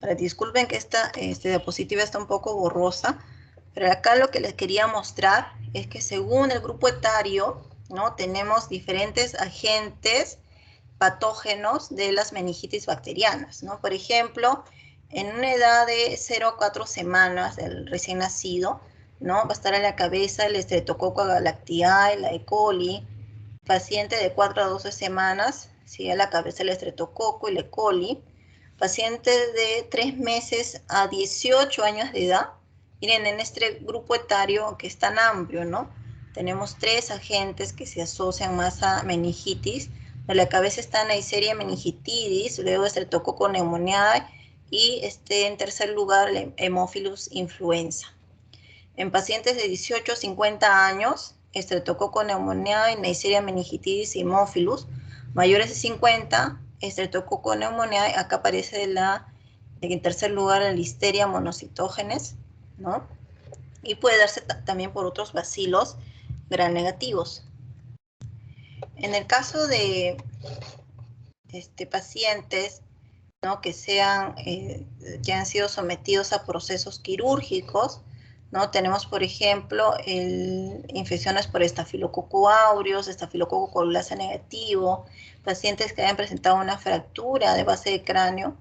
S1: Ahora, disculpen que esta diapositiva está un poco borrosa, pero acá lo que les quería mostrar es que según el grupo etario, ¿no? Tenemos diferentes agentes patógenos de las meningitis bacterianas, ¿no? Por ejemplo, en una edad de 0 a 4 semanas del recién nacido, ¿no? Va a estar en la cabeza el Streptococcus galactiae, la E. coli. Paciente de 4 a 12 semanas, sigue a la cabeza el Streptococcus y la E. coli. Pacientes de 3 meses a 18 años de edad. Miren, en este grupo etario que es tan amplio, ¿no? Tenemos 3 agentes que se asocian más a meningitis. En la cabeza está Neisseria meningitidis, luego Streptococcus pneumoniae y en tercer lugar el Haemophilus influenza. En pacientes de 18 a 50 años, Streptococcus pneumoniae, Neisseria meningitidis y Haemophilus. Mayores de 50, Streptococcus pneumoniae, acá aparece en tercer lugar la Listeria monocytogenes, ¿no? Y puede darse también por otros bacilos gram negativos. En el caso de pacientes, ¿no? que han sido sometidos a procesos quirúrgicos, ¿no? Tenemos, por ejemplo, infecciones por Staphylococcus aureus, Staphylococcus coagulase negativo, pacientes que hayan presentado una fractura de base de cráneo.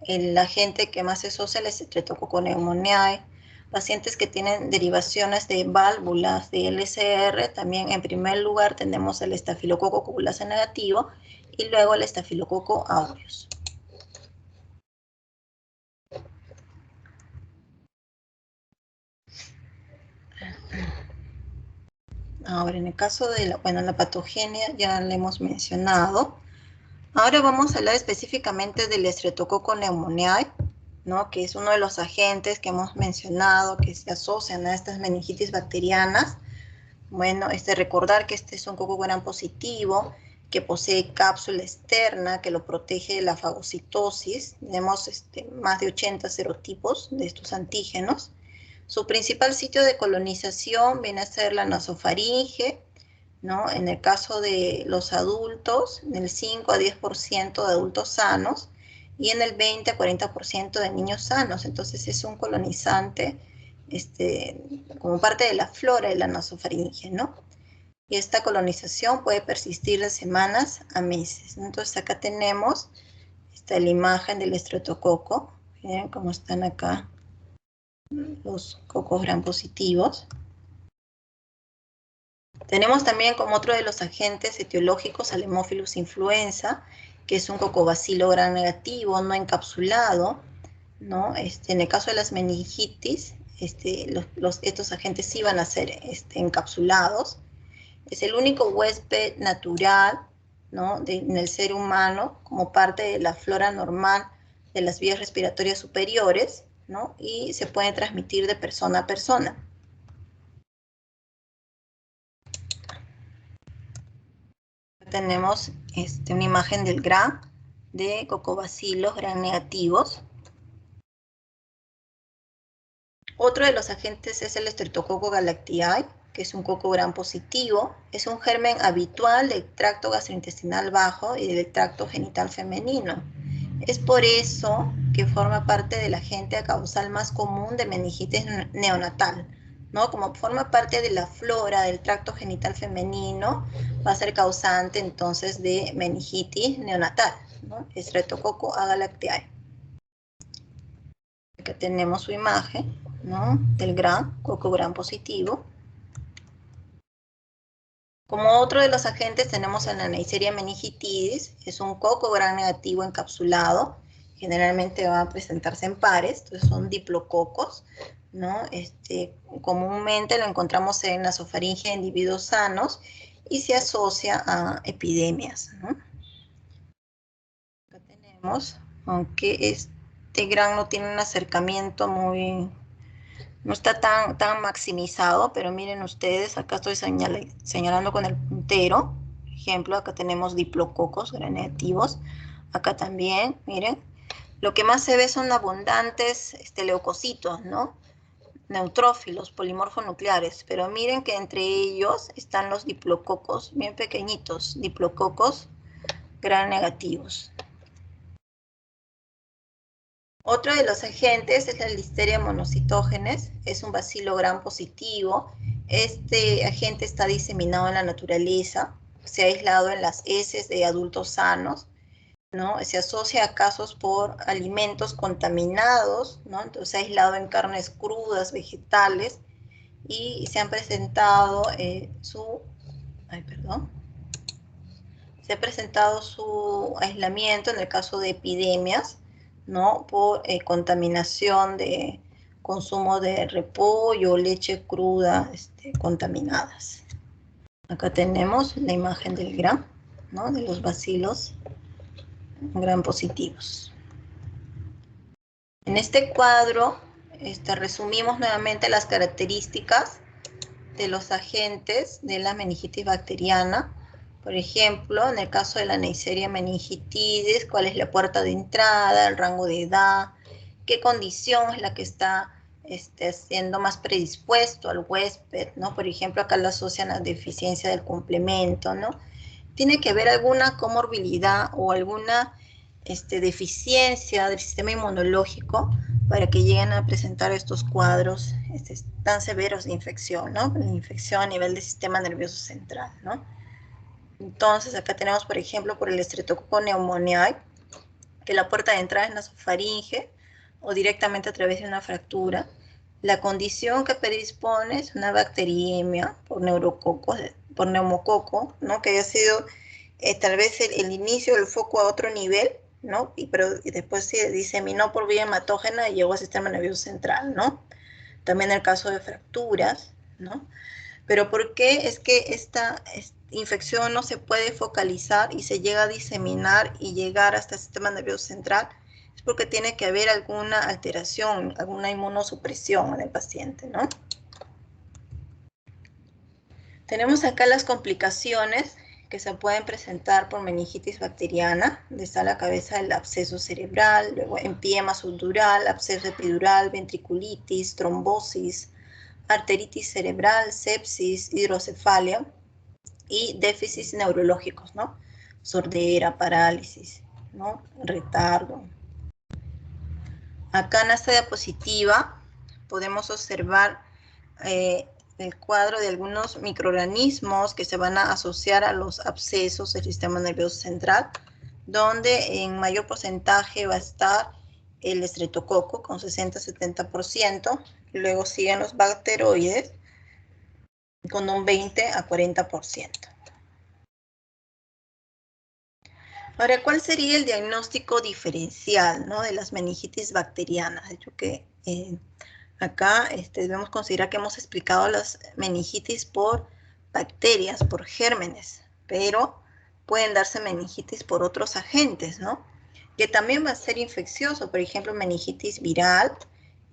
S1: El agente que más se asocia es el Streptococcus pneumoniae. Pacientes que tienen derivaciones de válvulas de LCR, también en primer lugar tenemos el Staphylococcus coagulase negativo y luego el Staphylococcus aureus. Ahora, en el caso de la patogenia ya la hemos mencionado. Ahora vamos a hablar específicamente del Streptococcus pneumoniae, ¿no? Que es uno de los agentes que hemos mencionado que se asocian a estas meningitis bacterianas. Bueno, recordar que este es un coco gram positivo, que posee cápsula externa que lo protege de la fagocitosis. Tenemos más de 80 serotipos de estos antígenos. Su principal sitio de colonización viene a ser la nasofaringe, ¿no? En el caso de los adultos, en el 5 a 10% de adultos sanos y en el 20 a 40% de niños sanos. Entonces es un colonizante como parte de la flora de la nasofaringe, ¿no? Y esta colonización puede persistir de semanas a meses, ¿no? Entonces acá tenemos la imagen del estreptococo. Miren cómo están acá los cocos gram positivos. Tenemos también como otro de los agentes etiológicos al Haemophilus influenza, que es un cocobacilo gram negativo no encapsulado, ¿no? En el caso de las meningitis, estos agentes sí van a ser encapsulados. Es el único huésped natural, ¿no? En el ser humano como parte de la flora normal de las vías respiratorias superiores, ¿no? Y se puede transmitir de persona a persona. Tenemos una imagen del gram de cocobacilos gram negativos. Otro de los agentes es el Streptococcus galactiae, que es un coco gram positivo. Es un germen habitual del tracto gastrointestinal bajo y del tracto genital femenino. Es por eso que forma parte del agente causal más común de meningitis neonatal, ¿no? Como forma parte de la flora del tracto genital femenino, va a ser causante entonces de meningitis neonatal, ¿no? Streptococcus galactiae. Acá tenemos su imagen, ¿no? Del coco gram positivo. Como otro de los agentes tenemos a la Neisseria meningitidis, es un coco gram negativo encapsulado, generalmente va a presentarse en pares, entonces son diplococos, ¿no? Comúnmente lo encontramos en nasofaringe de individuos sanos y se asocia a epidemias, ¿no? Acá tenemos, aunque este gram no tiene un acercamiento no está tan maximizado, pero miren ustedes, acá estoy señalando con el puntero. Por ejemplo, acá tenemos diplococos gram negativos. Acá también, miren. Lo que más se ve son abundantes leucocitos, ¿no? Neutrófilos, polimorfonucleares. Pero miren que entre ellos están los diplococos, bien pequeñitos, diplococos gram negativos. Otro de los agentes es la Listeria monocytogenes, es un bacilo gram positivo. Este agente está diseminado en la naturaleza, se ha aislado en las heces de adultos sanos, ¿no? Se asocia a casos por alimentos contaminados, ¿no? Entonces se ha aislado en carnes crudas, vegetales, y se han presentado se ha presentado su aislamiento en el caso de epidemias, ¿no? Por contaminación de consumo de repollo, leche cruda contaminadas. Acá tenemos la imagen del gram, ¿no? De los bacilos gram positivos. En este cuadro resumimos nuevamente las características de los agentes de la meningitis bacteriana. Por ejemplo, en el caso de la Neisseria meningitidis, cuál es la puerta de entrada, el rango de edad, qué condición es la que está siendo más predispuesto al huésped, ¿no? Por ejemplo, acá lo asocian a deficiencia del complemento, ¿no? Tiene que haber alguna comorbilidad o alguna deficiencia del sistema inmunológico para que lleguen a presentar estos cuadros tan severos de infección, ¿no? Infección a nivel del sistema nervioso central, ¿no? Entonces, acá tenemos, por ejemplo, por el Streptococcus pneumoniae, que la puerta de entrada es nasofaringe o directamente a través de una fractura. La condición que predispone es una bacteriemia por neumococo, ¿no? Que haya sido tal vez el inicio del foco a otro nivel, ¿no? Y después se diseminó por vía hematógena y llegó al sistema nervioso central, ¿no? También el caso de fracturas, ¿no? Pero ¿por qué es que esta infección no se puede focalizar y se llega a diseminar y llegar hasta el sistema nervioso central? Es porque tiene que haber alguna alteración, alguna inmunosupresión en el paciente, ¿no? Tenemos acá las complicaciones que se pueden presentar por meningitis bacteriana. Está la cabeza del absceso cerebral, luego empiema subdural, absceso epidural, ventriculitis, trombosis, arteritis cerebral, sepsis, hidrocefalia y déficits neurológicos, ¿no? Sordera, parálisis, ¿no? Retardo. Acá en esta diapositiva podemos observar el cuadro de algunos microorganismos que se van a asociar a los abscesos del sistema nervioso central, donde en mayor porcentaje va a estar el estreptococo con 60-70%, luego siguen los bacteroides con un 20 a 40%. Ahora, ¿cuál sería el diagnóstico diferencial, ¿no?, de las meningitis bacterianas? De hecho que acá debemos considerar que hemos explicado las meningitis por bacterias, por gérmenes, pero pueden darse meningitis por otros agentes, ¿no? Que también va a ser infeccioso, por ejemplo, meningitis viral,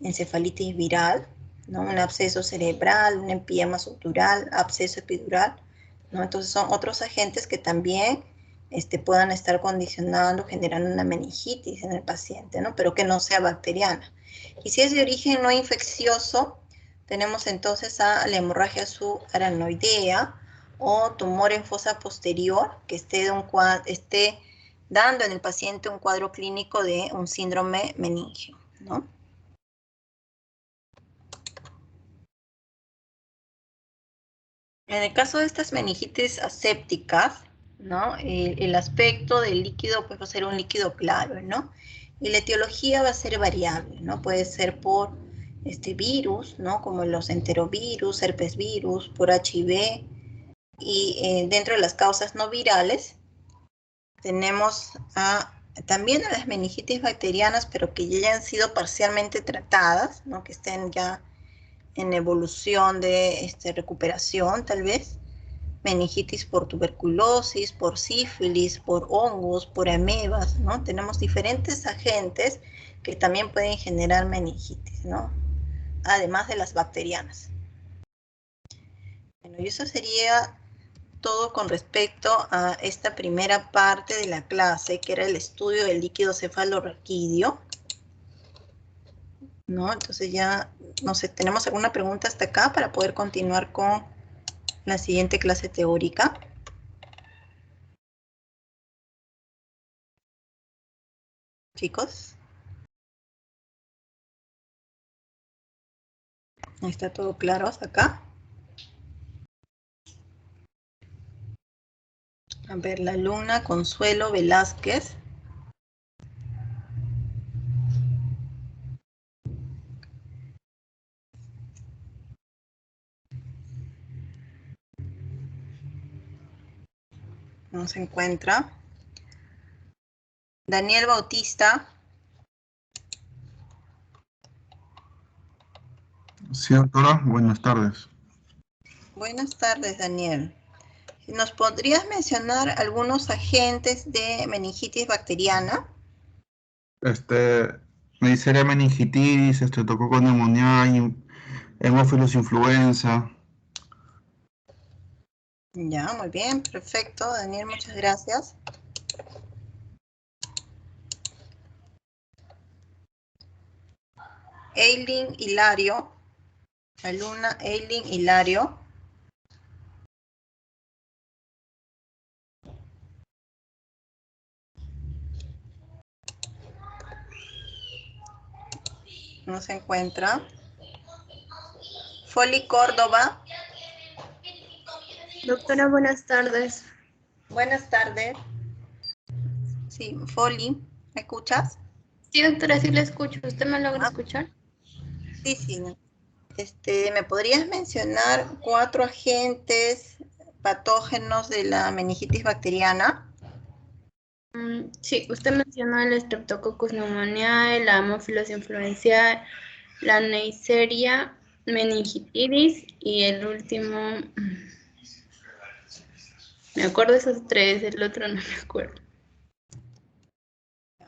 S1: encefalitis viral, ¿no? Un absceso cerebral, un empiema subdural, absceso epidural, ¿no? Entonces son otros agentes que también puedan estar condicionando, generando una meningitis en el paciente, ¿no? Pero que no sea bacteriana. Y si es de origen no infeccioso, tenemos entonces a la hemorragia subarachnoidea o tumor en fosa posterior que esté dando en el paciente un cuadro clínico de un síndrome meningio, ¿no? En el caso de estas meningitis asépticas, ¿no? El aspecto del líquido pues, va a ser un líquido claro, ¿no? Y la etiología va a ser variable, ¿no? Puede ser por virus, ¿no? Como los enterovirus, herpesvirus, por HIV. Y dentro de las causas no virales, tenemos también a las meningitis bacterianas, pero que ya hayan sido parcialmente tratadas, ¿no? Que estén ya en evolución de recuperación, tal vez. Meningitis por tuberculosis, por sífilis, por hongos, por amebas, ¿no? Tenemos diferentes agentes que también pueden generar meningitis, ¿no? Además de las bacterianas. Bueno, y eso sería todo con respecto a esta primera parte de la clase, que era el estudio del líquido cefalorraquídeo, ¿no? Entonces ya, no sé, ¿tenemos alguna pregunta hasta acá para poder continuar con la siguiente clase teórica? Chicos. ¿Está todo claro hasta acá? A ver, la alumna Consuelo Velázquez. No se encuentra. Daniel Bautista.
S5: Sí, doctora, buenas tardes.
S1: Buenas tardes, Daniel. ¿Nos podrías mencionar algunos agentes de meningitis bacteriana?
S5: Neisseria meningitis, Streptococcus pneumoniae, Haemophilus influenza.
S1: Ya, muy bien, perfecto, Daniel, muchas gracias. Eileen Hilario, alumna Eileen Hilario. No se encuentra. Foli Córdoba.
S6: Doctora, buenas tardes.
S1: Buenas tardes. Sí, Foli, ¿me escuchas?
S6: Sí, doctora, sí la escucho. ¿Usted me logra escuchar?
S1: Sí, sí. ¿Me podrías mencionar 4 agentes patógenos de la meningitis bacteriana?
S6: Sí, usted mencionó el Streptococcus pneumoniae, la Haemophilus influenzae, la Neisseria meningitis y el último, me acuerdo de esos tres, el otro no me acuerdo.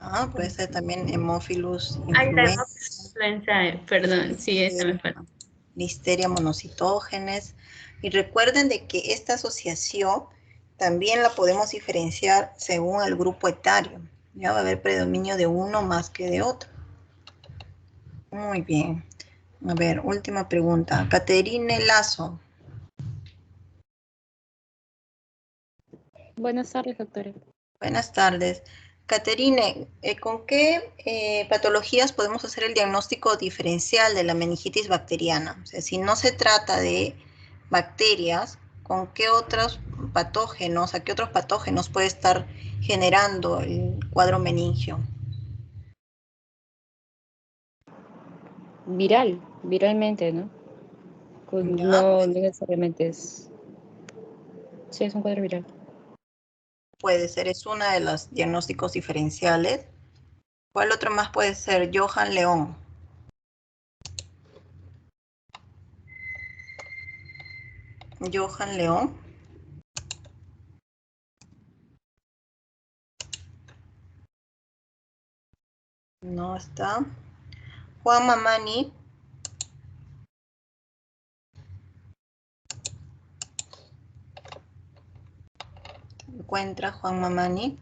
S1: Ah, puede ser también Haemophilus
S6: Ay, la
S1: influenza,
S6: perdón, sí, esa me falta.
S1: Listeria monocitógenes. Y recuerden de que esta asociación también la podemos diferenciar según el grupo etario. Ya va a haber predominio de uno más que de otro. Muy bien. A ver, última pregunta. Caterine Lazo.
S7: Buenas tardes, doctora.
S1: Buenas tardes. Caterine, ¿con qué patologías podemos hacer el diagnóstico diferencial de la meningitis bacteriana? O sea, si no se trata de bacterias, ¿con qué otros patógenos, a qué otros patógenos puede estar generando el cuadro meningio?
S7: Viralmente, ¿no?
S1: Ya,
S7: No necesariamente es... Sí, es un cuadro viral.
S1: puede ser, es uno de los diagnósticos diferenciales. ¿Cuál otro más puede ser? Johan León. Johan León. No está. Juan Mamani. Encuentra Juan Mamani.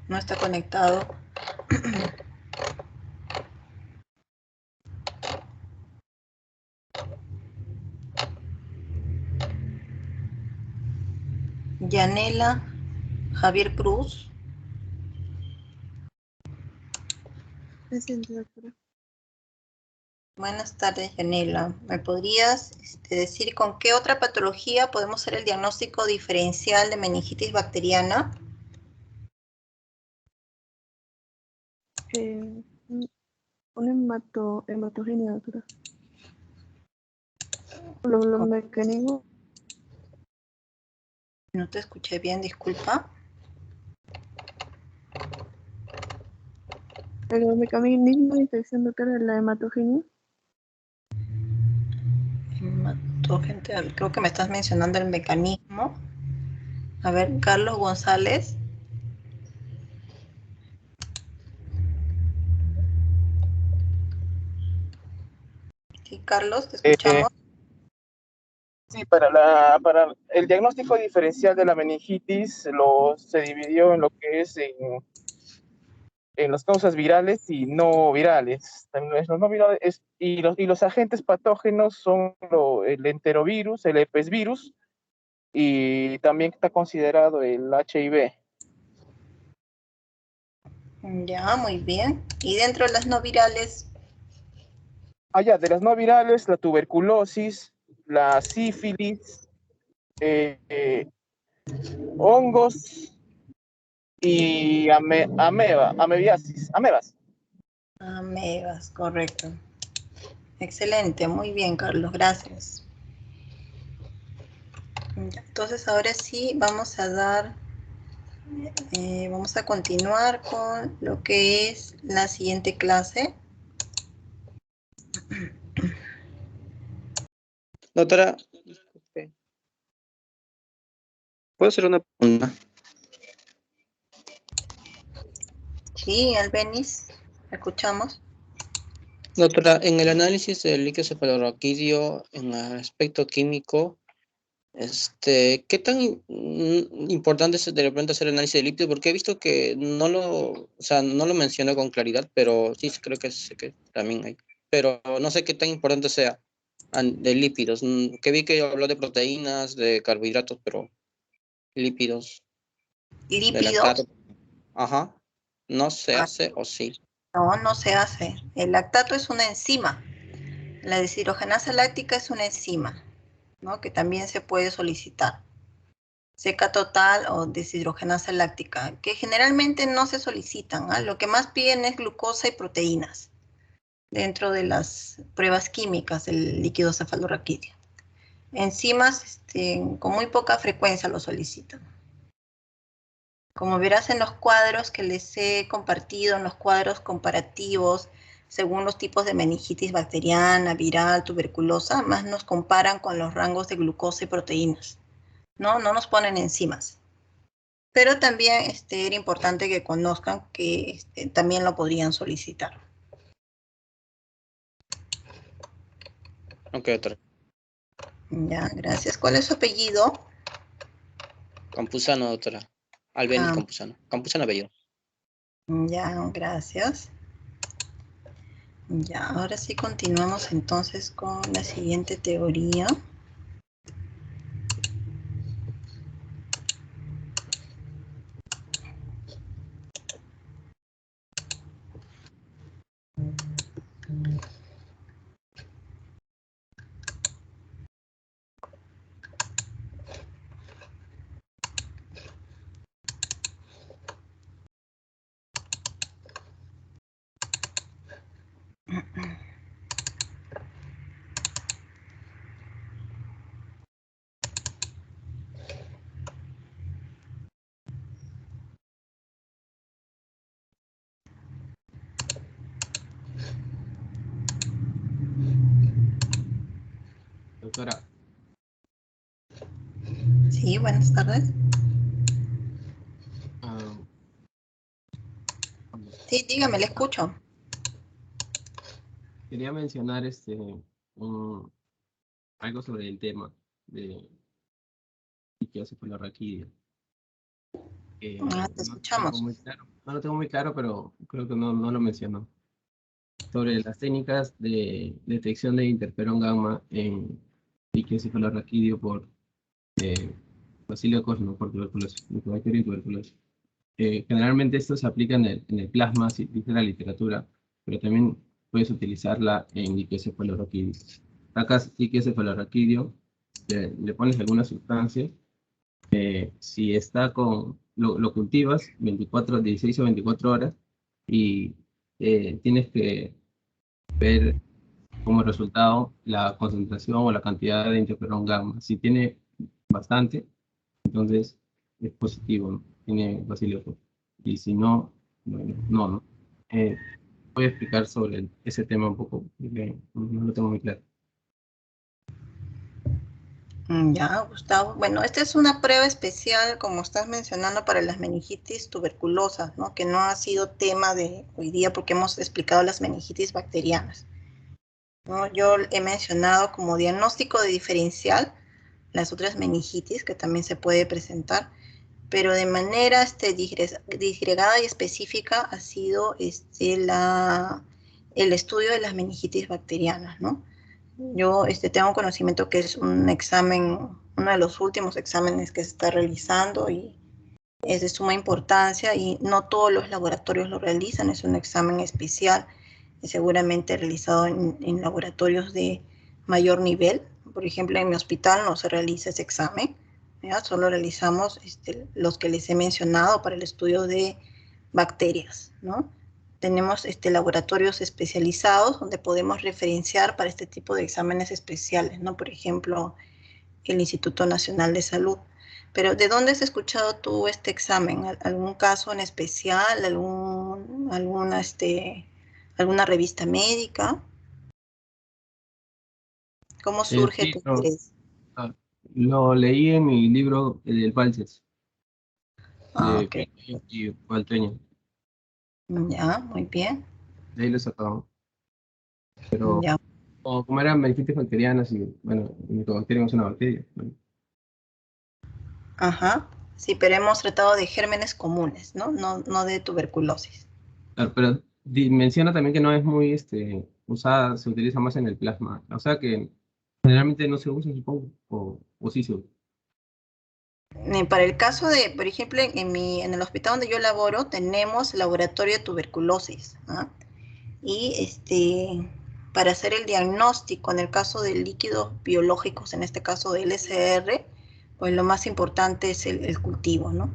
S1: No está conectado. Yanela Javier Cruz.
S6: Presente, doctora.
S1: Buenas tardes, Yanela. ¿Me podrías decir con qué otra patología podemos hacer el diagnóstico diferencial de meningitis bacteriana?
S8: Hematogenia, doctora. Los mecanismos.
S1: No te escuché bien, disculpa.
S8: Los mecanismos de infección, doctora, de la hematogenia.
S1: Creo que me estás mencionando el mecanismo. A ver, Carlos González. Sí, Carlos, te escuchamos.
S4: Sí, para el diagnóstico diferencial de la meningitis se dividió en lo que es en las causas virales y no virales. También los no virales y los agentes patógenos son el enterovirus, el herpes virus y también está considerado el HIV.
S1: Ya, muy bien. Y dentro de las no virales,
S4: De las no virales, la tuberculosis, la sífilis, hongos y amebas.
S1: amebas, correcto. Excelente, muy bien, Carlos, gracias. Entonces ahora sí vamos a vamos a continuar con lo que es la siguiente clase.
S9: Doctora, disculpe, ¿puedo hacer una pregunta?
S1: Sí, Albeniz, escuchamos.
S9: Doctora, en el análisis del líquido cefalorraquídeo, en el aspecto químico, ¿qué tan importante es de repente hacer el análisis de lípidos? Porque he visto que no lo menciono con claridad, pero sí creo que también hay. Pero no sé qué tan importante sea de lípidos. Que vi que habló de proteínas, de carbohidratos, pero lípidos, de
S1: Lípidos.
S9: lactato. Ajá. ¿No se hace o sí?
S1: No, no se hace. El lactato es una enzima. La deshidrogenasa láctica es una enzima, ¿no? Que también se puede solicitar. Seca total o deshidrogenasa láctica, que generalmente no se solicitan, ¿ah? Lo que más piden es glucosa y proteínas dentro de las pruebas químicas del líquido cefalorraquídeo. Enzimas con muy poca frecuencia lo solicitan. Como verás en los cuadros que les he compartido, en los cuadros comparativos según los tipos de meningitis bacteriana, viral, tuberculosa, más nos comparan con los rangos de glucosa y proteínas, ¿no? No nos ponen enzimas. Pero también era importante que conozcan que también lo podrían solicitar.
S9: Ok, doctora.
S1: Ya, gracias. ¿Cuál es su apellido?
S9: Campuzano, doctora. Albeniz Campuzano. Campuzano apellido.
S1: Ya, gracias. Ya, ahora sí continuamos entonces con la siguiente teoría.
S10: Doctora.
S1: Sí, buenas tardes. Sí, dígame, le escucho.
S10: Quería mencionar algo sobre el tema de liqueocefalorraquídeo.
S1: Te
S10: No
S1: escuchamos.
S10: No lo tengo muy claro, pero creo que no lo mencionó. Sobre las técnicas de detección de interferón gamma en liqueocefalorraquídeo por bacilio no por tuberculosis, Mycobacterium tuberculosis. Generalmente esto se aplica en el plasma, si dice la literatura, pero también puedes utilizarla en liqueocefalorraquídeo. Sacas liqueocefalorraquídeo, le pones alguna sustancia, si está lo cultivas 16 o 24 horas y tienes que ver como resultado la concentración o la cantidad de interferón gamma. Si tiene bastante, entonces es positivo, ¿no? Tiene bacilio. Y si no, bueno, no. Voy a explicar sobre ese tema un poco, porque no lo tengo muy claro.
S1: Ya, Gustavo. Bueno, esta es una prueba especial, como estás mencionando, para las meningitis tuberculosas, ¿no? Que no ha sido tema de hoy día porque hemos explicado las meningitis bacterianas, ¿no? Yo he mencionado como diagnóstico de diferencial las otras meningitis que también se puede presentar, pero de manera disgregada y específica ha sido el estudio de las meningitis bacterianas, ¿no? Yo tengo conocimiento que es un examen, uno de los últimos exámenes que se está realizando y es de suma importancia y no todos los laboratorios lo realizan, es un examen especial y seguramente realizado en laboratorios de mayor nivel. Por ejemplo, en mi hospital no se realiza ese examen, ¿ya? Solo realizamos los que les he mencionado para el estudio de bacterias, ¿no? Tenemos laboratorios especializados donde podemos referenciar para este tipo de exámenes especiales, ¿no? Por ejemplo, el Instituto Nacional de Salud. Pero ¿de dónde has escuchado tú este examen? ¿Algún caso en especial? ¿Alguna revista médica? ¿Cómo surge
S10: Sí,
S1: tu interés?
S10: lo leí en mi libro, el del Valses, de
S1: Ok.
S10: Pino y Valteña.
S1: Ya, muy bien.
S10: De ahí lo sacamos. Pero
S1: Ya.
S10: como eran meningitis bacterianas y, bueno, el Mycobacterium es una bacteria. Bueno.
S1: Ajá. Sí, pero hemos tratado de gérmenes comunes, ¿no? No de tuberculosis.
S10: Claro, pero menciona también que no es muy usada, se utiliza más en el plasma. O sea que generalmente no se usa, supongo, o sí se usa.
S1: Para el caso de, por ejemplo, en el hospital donde yo laboro, tenemos laboratorio de tuberculosis, ¿ah? Y para hacer el diagnóstico en el caso de líquidos biológicos, en este caso de LSR, pues lo más importante es el cultivo, ¿no?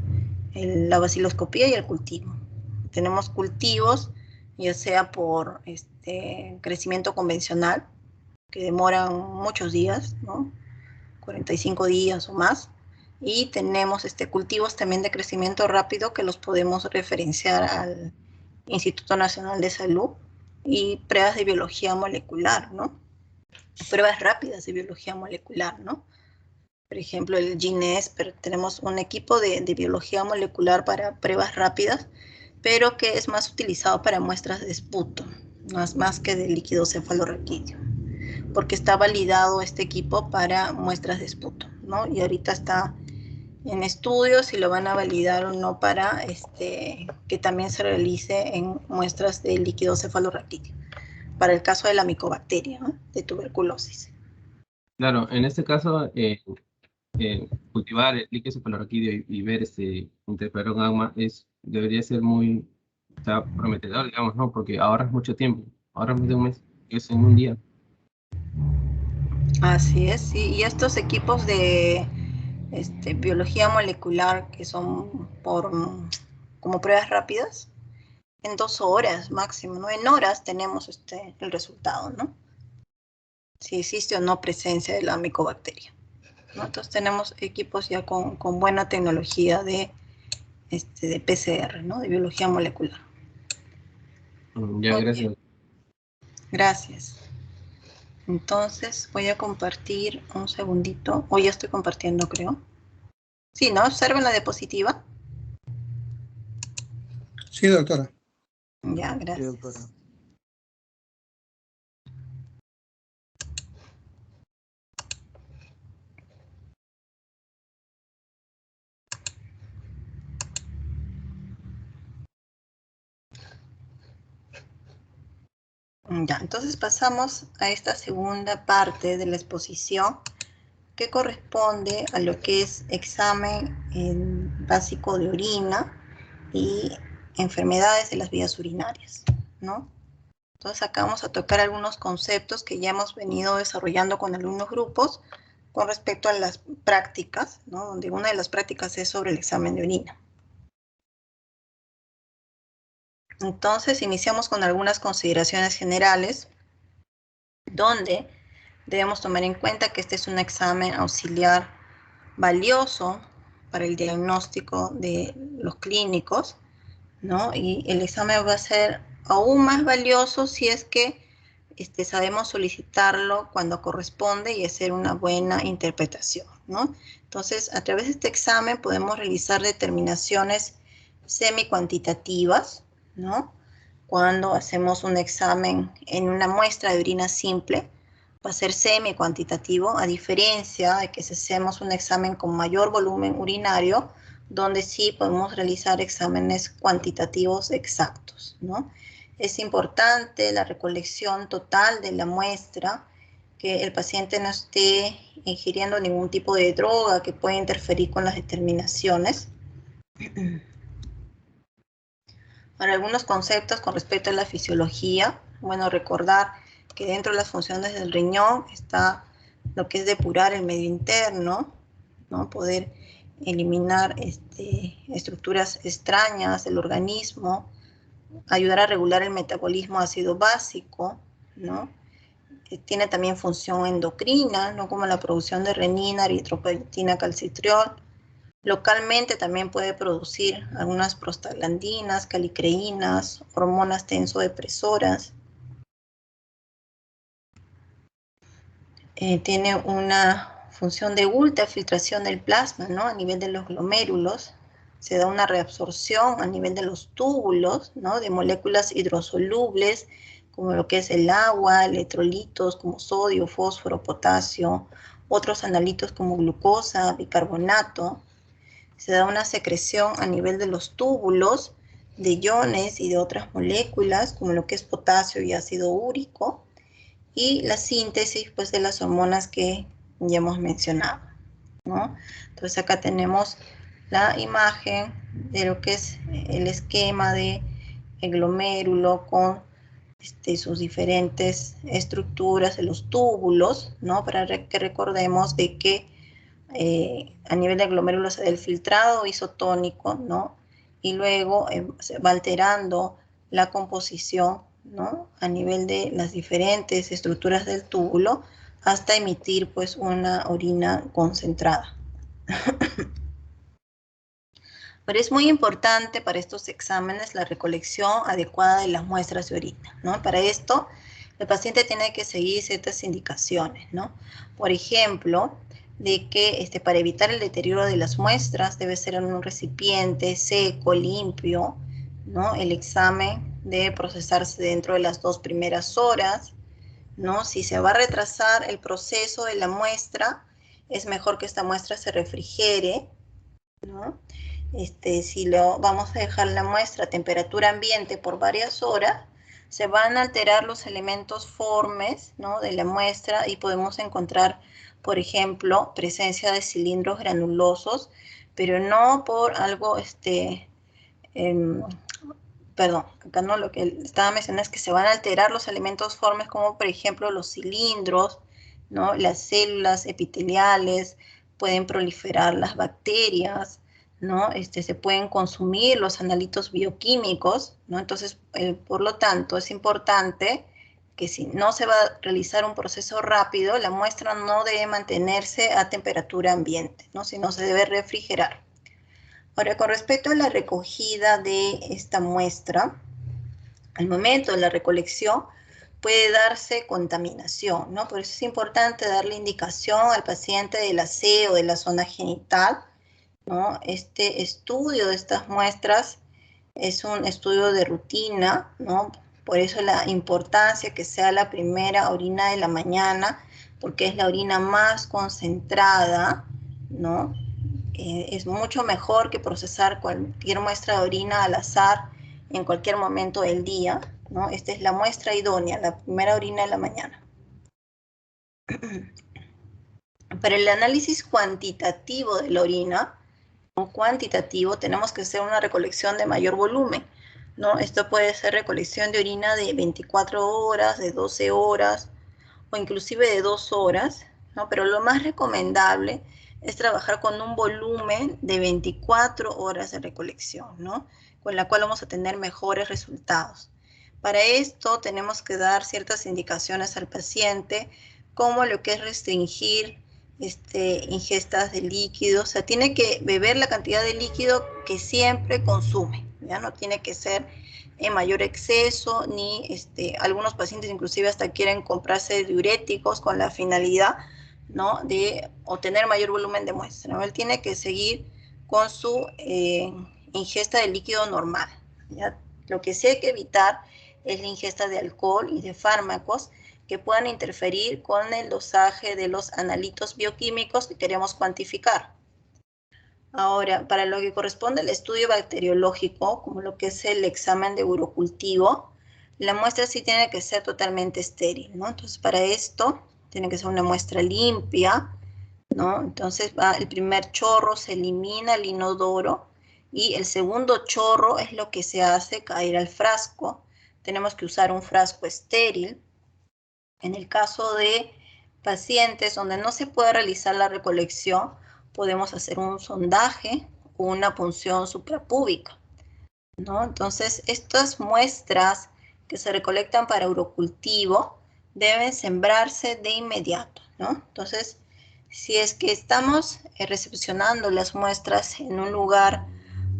S1: La baciloscopía y el cultivo. Tenemos cultivos, ya sea por crecimiento convencional, que demoran muchos días, ¿no? 45 días o más. Y tenemos cultivos también de crecimiento rápido que los podemos referenciar al Instituto Nacional de Salud, y pruebas de biología molecular, ¿no? Pruebas rápidas de biología molecular, ¿no? Por ejemplo, el GNES, pero tenemos un equipo de biología molecular para pruebas rápidas, pero que es más utilizado para muestras de esputo, más que de líquido cefalorraquídeo, porque está validado este equipo para muestras de esputo, ¿no? Y ahorita está en estudios si lo van a validar o no para que también se realice en muestras de líquido cefalorraquídeo, para el caso de la micobacteria, ¿no? De tuberculosis.
S10: Claro, en este caso, cultivar el líquido cefalorraquídeo y ver interferón gamma debería ser muy, o sea, prometedor, digamos, ¿no? Porque ahorras mucho tiempo, ahorras más de un mes, es en un día.
S1: Así es, sí. Y estos equipos de biología molecular que son como pruebas rápidas, en 2 horas máximo, ¿no? En horas tenemos el resultado, ¿no? Si existe o no presencia de la micobacteria, ¿no? Entonces tenemos equipos ya con buena tecnología de PCR, ¿no? De biología molecular.
S10: Ya, gracias.
S1: Gracias. Entonces voy a compartir un segundito, o ya estoy compartiendo, creo. Sí, ¿no? Observen la diapositiva.
S11: Sí, doctora.
S1: Ya, gracias.
S3: Sí, doctora.
S1: Ya, entonces pasamos a esta segunda parte de la exposición que corresponde a lo que es examen básico de orina y enfermedades de las vías urinarias, ¿no? Entonces acá vamos a tocar algunos conceptos que ya hemos venido desarrollando con algunos grupos con respecto a las prácticas, ¿no? Donde una de las prácticas es sobre el examen de orina. Entonces iniciamos con algunas consideraciones generales, donde debemos tomar en cuenta que este es un examen auxiliar valioso para el diagnóstico de los clínicos, ¿no? Y el examen va a ser aún más valioso si es que sabemos solicitarlo cuando corresponde y hacer una buena interpretación, ¿no? Entonces, a través de este examen podemos realizar determinaciones semi-cuantitativas, ¿no? Cuando hacemos un examen en una muestra de orina simple, va a ser semi-cuantitativo, a diferencia de que si hacemos un examen con mayor volumen urinario, donde sí podemos realizar exámenes cuantitativos exactos, ¿no? Es importante la recolección total de la muestra, que el paciente no esté ingiriendo ningún tipo de droga que pueda interferir con las determinaciones. Ahora, algunos conceptos con respecto a la fisiología. Bueno, recordar que dentro de las funciones del riñón está lo que es depurar el medio interno, ¿no? Poder eliminar estructuras extrañas del organismo, ayudar a regular el metabolismo ácido básico, ¿no? Tiene también función endocrina, ¿no? Como la producción de renina, eritropoyetina, calcitriol. Localmente también puede producir algunas prostaglandinas, calicreínas, hormonas tensodepresoras. Tiene una función de ultrafiltración del plasma, ¿no? A nivel de los glomérulos. Se da una reabsorción a nivel de los túbulos, ¿no? De moléculas hidrosolubles, como lo que es el agua, electrolitos como sodio, fósforo, potasio, otros analitos como glucosa, bicarbonato. Se da una secreción a nivel de los túbulos de iones y de otras moléculas, como lo que es potasio y ácido úrico, y la síntesis pues, de las hormonas que ya hemos mencionado, ¿no? Entonces acá tenemos la imagen de lo que es el esquema de el glomérulo con sus diferentes estructuras de los túbulos, ¿no? Para que recordemos de que a nivel de glomérulo se da el filtrado isotónico, ¿no? Y luego se va alterando la composición, ¿no? A nivel de las diferentes estructuras del túbulo hasta emitir pues una orina concentrada. Pero es muy importante para estos exámenes la recolección adecuada de las muestras de orina, ¿no? Para esto, el paciente tiene que seguir ciertas indicaciones, ¿no? Por ejemplo, de que para evitar el deterioro de las muestras debe ser en un recipiente seco, limpio, ¿no? El examen debe procesarse dentro de las 2 primeras horas, ¿no? Si se va a retrasar el proceso de la muestra, es mejor que esta muestra se refrigere, ¿no? Si vamos a dejar la muestra a temperatura ambiente por varias horas, se van a alterar los elementos formes, ¿no? De la muestra y podemos encontrar, por ejemplo, presencia de cilindros granulosos, pero no por algo, perdón, acá no, lo que estaba mencionando es que se van a alterar los elementos formes como por ejemplo los cilindros, ¿no? Las células epiteliales, pueden proliferar las bacterias, ¿no? Se pueden consumir los analitos bioquímicos, ¿no? Entonces, por lo tanto, es importante que si no se va a realizar un proceso rápido, la muestra no debe mantenerse a temperatura ambiente, ¿no? Sino se debe refrigerar. Ahora, con respecto a la recogida de esta muestra, al momento de la recolección puede darse contaminación, ¿no? Por eso es importante darle indicación al paciente del aseo de la zona genital, ¿no? Este estudio de estas muestras es un estudio de rutina, ¿no? Por eso la importancia que sea la primera orina de la mañana, porque es la orina más concentrada, ¿no? Es mucho mejor que procesar cualquier muestra de orina al azar en cualquier momento del día, ¿no? Esta es la muestra idónea, la primera orina de la mañana. Para el análisis cuantitativo de la orina, o cuantitativo, tenemos que hacer una recolección de mayor volumen, ¿no? Esto puede ser recolección de orina de 24 horas, de 12 horas, o inclusive de 2 horas, ¿no? Pero lo más recomendable es trabajar con un volumen de 24 horas de recolección, ¿no? Con la cual vamos a tener mejores resultados. Para esto tenemos que dar ciertas indicaciones al paciente, como lo que es restringir ingestas de líquidos. O sea, tiene que beber la cantidad de líquido que siempre consume, ¿ya? No tiene que ser en mayor exceso, ni algunos pacientes inclusive hasta quieren comprarse diuréticos con la finalidad, ¿no? De obtener mayor volumen de muestra, ¿no? Él tiene que seguir con su ingesta de líquido normal, ¿ya? Lo que sí hay que evitar es la ingesta de alcohol y de fármacos que puedan interferir con el dosaje de los analitos bioquímicos que queremos cuantificar. Ahora, para lo que corresponde al estudio bacteriológico, como lo que es el examen de urocultivo, la muestra sí tiene que ser totalmente estéril, ¿no? Entonces, para esto, tiene que ser una muestra limpia, ¿no? Entonces, el primer chorro se elimina el inodoro y el segundo chorro es lo que se hace caer al frasco. Tenemos que usar un frasco estéril. En el caso de pacientes donde no se puede realizar la recolección, podemos hacer un sondaje o una punción suprapúbica, ¿no? Entonces, estas muestras que se recolectan para urocultivo deben sembrarse de inmediato, ¿no? Entonces, si es que estamos recepcionando las muestras en un lugar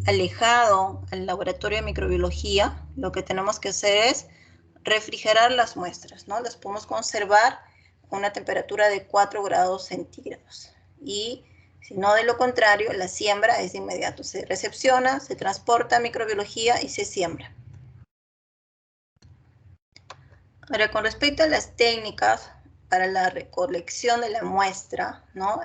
S1: alejado al laboratorio de microbiología, lo que tenemos que hacer es refrigerar las muestras, ¿no? Las podemos conservar a una temperatura de 4 grados centígrados. Y si no, de lo contrario, la siembra es de inmediato. Se recepciona, se transporta a microbiología y se siembra. Ahora, con respecto a las técnicas para la recolección de la muestra, ¿no?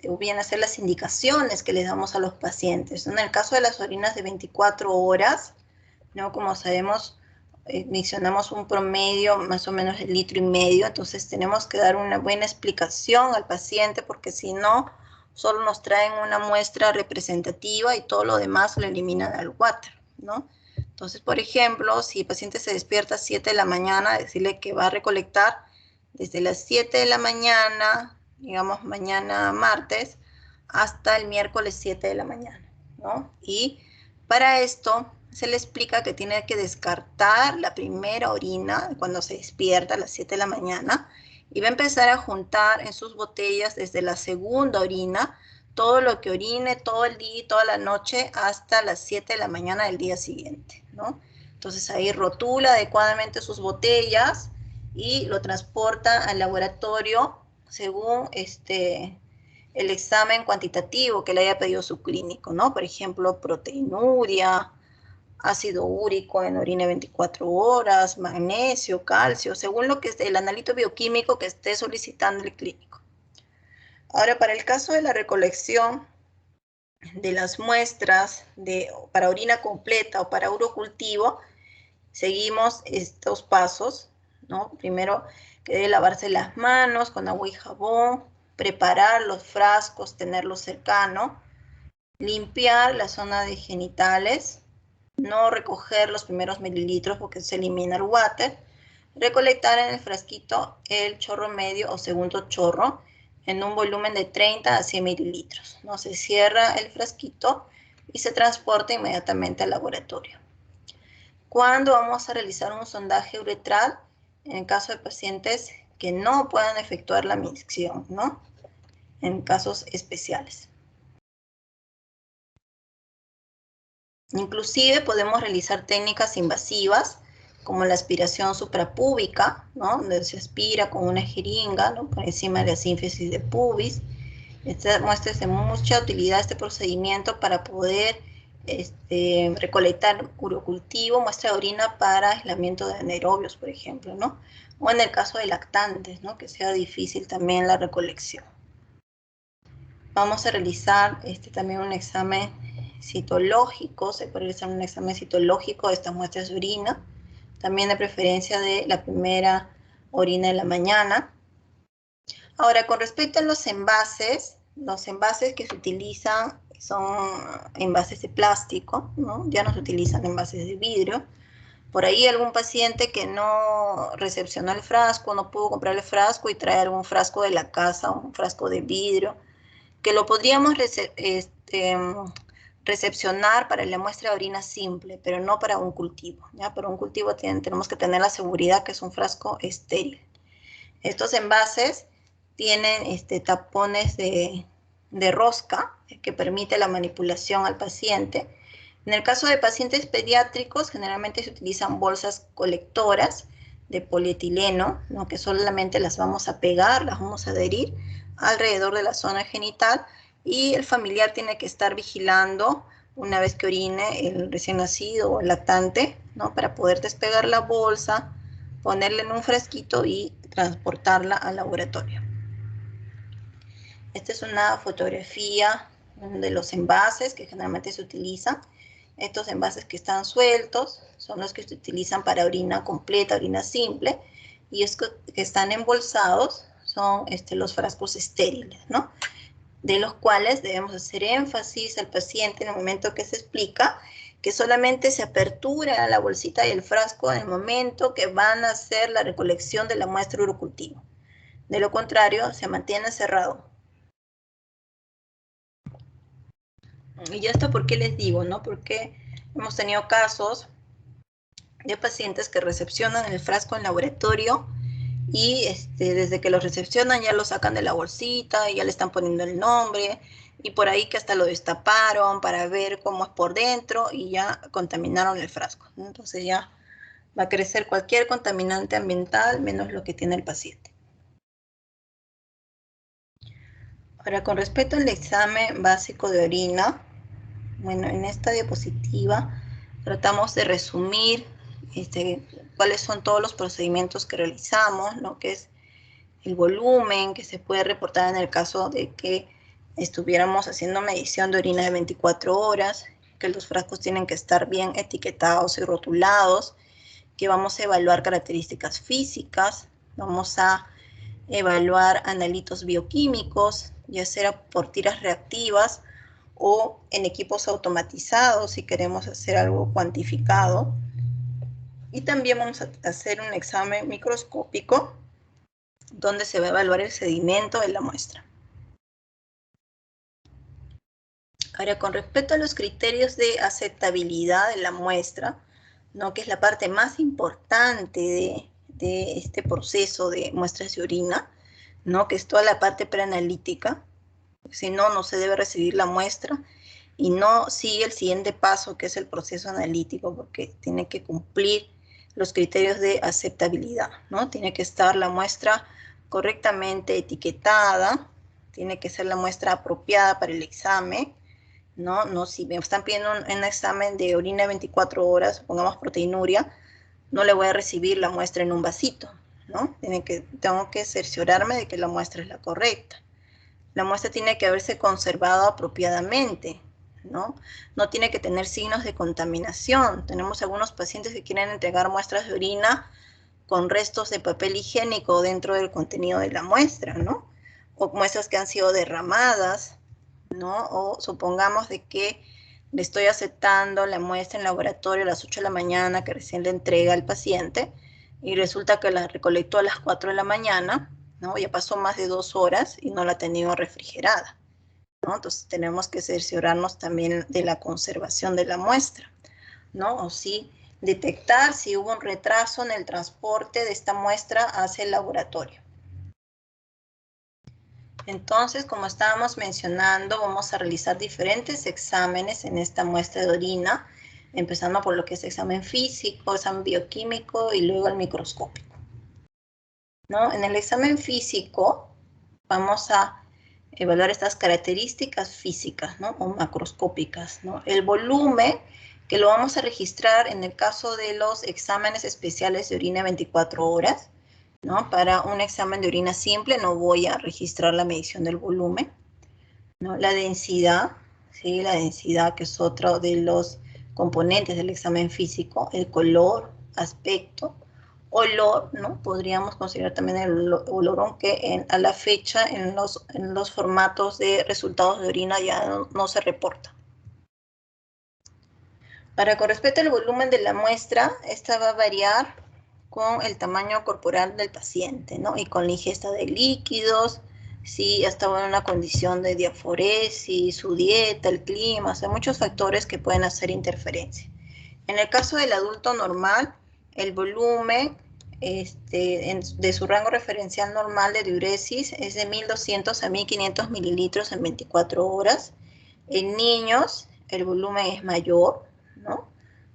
S1: O bien hacer las indicaciones que les damos a los pacientes. En el caso de las orinas de 24 horas, ¿no? Como sabemos, mencionamos un promedio más o menos de 1,5 litros, entonces tenemos que dar una buena explicación al paciente, porque si no, solo nos traen una muestra representativa y todo lo demás lo eliminan al water, ¿no? Entonces, por ejemplo, si el paciente se despierta a 7 de la mañana, decirle que va a recolectar desde las 7 de la mañana, digamos mañana martes, hasta el miércoles 7 de la mañana, ¿no? Y para esto se le explica que tiene que descartar la primera orina cuando se despierta a las 7 de la mañana y va a empezar a juntar en sus botellas desde la segunda orina todo lo que orine todo el día y toda la noche hasta las 7 de la mañana del día siguiente, ¿no? Entonces ahí rotula adecuadamente sus botellas y lo transporta al laboratorio según el examen cuantitativo que le haya pedido su clínico, ¿no? Por ejemplo, proteinuria, ácido úrico en orina 24 horas, magnesio, calcio, según lo que esté, el analito bioquímico que esté solicitando el clínico. Ahora, para el caso de la recolección de las muestras para orina completa o para urocultivo, seguimos estos pasos, ¿no? Primero, que debe lavarse las manos con agua y jabón, preparar los frascos, tenerlos cercano, limpiar la zona de genitales, no recoger los primeros mililitros porque se elimina el water, recolectar en el frasquito el chorro medio o segundo chorro en un volumen de 30 a 100 mililitros. ¿No? Se cierra el frasquito y se transporta inmediatamente al laboratorio. ¿Cuándo vamos a realizar un sondaje uretral? En el caso de pacientes que no puedan efectuar la micción, ¿no? En casos especiales. Inclusive podemos realizar técnicas invasivas como la aspiración suprapúbica, ¿no? Donde se aspira con una jeringa, ¿no? Por encima de la sínfisis de pubis. Esta muestra es de mucha utilidad este procedimiento para poder recolectar urocultivo, muestra de orina para aislamiento de anaerobios, por ejemplo, ¿no? O en el caso de lactantes, ¿no? Que sea difícil también la recolección. Vamos a realizar también un examen citológico, se puede realizar un examen citológico de estas muestras de orina, también de preferencia de la primera orina de la mañana. Ahora, con respecto a los envases que se utilizan son envases de plástico, ¿no? Ya no se utilizan envases de vidrio. Por ahí algún paciente que no recepcionó el frasco, no pudo comprar el frasco y trae algún frasco de la casa, un frasco de vidrio, que lo podríamos recepcionar para la muestra de orina simple, pero no para un cultivo, ¿ya? Para un cultivo tenemos que tener la seguridad que es un frasco estéril. Estos envases tienen tapones de rosca que permite la manipulación al paciente. En el caso de pacientes pediátricos, generalmente se utilizan bolsas colectoras de polietileno, ¿no? Que solamente las vamos a pegar, las vamos a adherir alrededor de la zona genital y el familiar tiene que estar vigilando una vez que orine el recién nacido o el lactante, ¿no? Para poder despegar la bolsa, ponerla en un frasquito y transportarla al laboratorio. Esta es una fotografía de los envases que generalmente se utilizan. Estos envases que están sueltos son los que se utilizan para orina completa, orina simple, y estos que están embolsados son los frascos estériles, ¿no? De los cuales debemos hacer énfasis al paciente en el momento que se explica que solamente se apertura la bolsita y el frasco en el momento que van a hacer la recolección de la muestra urocultivo. De lo contrario, se mantiene cerrado. Y esto, ¿por qué les digo, no? Porque hemos tenido casos de pacientes que recepcionan el frasco en laboratorio y desde que lo recepcionan ya lo sacan de la bolsita y ya le están poniendo el nombre y por ahí que hasta lo destaparon para ver cómo es por dentro y ya contaminaron el frasco, ¿no? Entonces ya va a crecer cualquier contaminante ambiental menos lo que tiene el paciente. Ahora, con respecto al examen básico de orina, bueno, en esta diapositiva tratamos de resumir cuáles son todos los procedimientos que realizamos, ¿no? Que es el volumen que se puede reportar en el caso de que estuviéramos haciendo medición de orina de 24 horas, que los frascos tienen que estar bien etiquetados y rotulados, que vamos a evaluar características físicas, vamos a evaluar analitos bioquímicos, ya sea por tiras reactivas o en equipos automatizados si queremos hacer algo cuantificado. Y también vamos a hacer un examen microscópico donde se va a evaluar el sedimento de la muestra. Ahora, con respecto a los criterios de aceptabilidad de la muestra, ¿no? Que es la parte más importante de este proceso de muestras de orina, ¿no? Que es toda la parte preanalítica. Si no, no se debe recibir la muestra y no sigue el siguiente paso, que es el proceso analítico, porque tiene que cumplir los criterios de aceptabilidad, ¿no? Tiene que estar la muestra correctamente etiquetada, tiene que ser la muestra apropiada para el examen, ¿no? No, si me están pidiendo un examen de orina de 24 horas, pongamos proteinuria, no le voy a recibir la muestra en un vasito, ¿no? Tengo que cerciorarme de que la muestra es la correcta. La muestra tiene que haberse conservado apropiadamente, ¿no? No tiene que tener signos de contaminación. Tenemos algunos pacientes que quieren entregar muestras de orina con restos de papel higiénico dentro del contenido de la muestra, ¿no? O muestras que han sido derramadas, ¿no? O supongamos de que le estoy aceptando la muestra en laboratorio a las 8 de la mañana, que recién le entrega al paciente, y resulta que la recolectó a las 4 de la mañana, ¿no? Ya pasó más de 2 horas y no la ha tenido refrigerada, ¿no? Entonces tenemos que cerciorarnos también de la conservación de la muestra, ¿no? O sí, detectar si hubo un retraso en el transporte de esta muestra hacia el laboratorio. Entonces, como estábamos mencionando, vamos a realizar diferentes exámenes en esta muestra de orina, empezando por lo que es examen físico, examen bioquímico y luego el microscópico, ¿no? En el examen físico vamos a evaluar estas características físicas, ¿no? O macroscópicas, ¿no? El volumen, que lo vamos a registrar en el caso de los exámenes especiales de orina 24 horas, ¿no? Para un examen de orina simple no voy a registrar la medición del volumen, ¿no? La densidad, ¿sí? La densidad, que es otro de los componentes del examen físico, el color, aspecto, olor, ¿no? Podríamos considerar también el olor, aunque a la fecha en los formatos de resultados de orina ya no se reporta. Para con respecto al volumen de la muestra, esta va a variar con el tamaño corporal del paciente, ¿no? Y con la ingesta de líquidos, si ha estado en una condición de diaforesis, su dieta, el clima, o sea, muchos factores que pueden hacer interferencia. En el caso del adulto normal, el volumen de su rango referencial normal de diuresis es de 1.200 a 1.500 mililitros en 24 horas. En niños, el volumen es mayor, ¿no?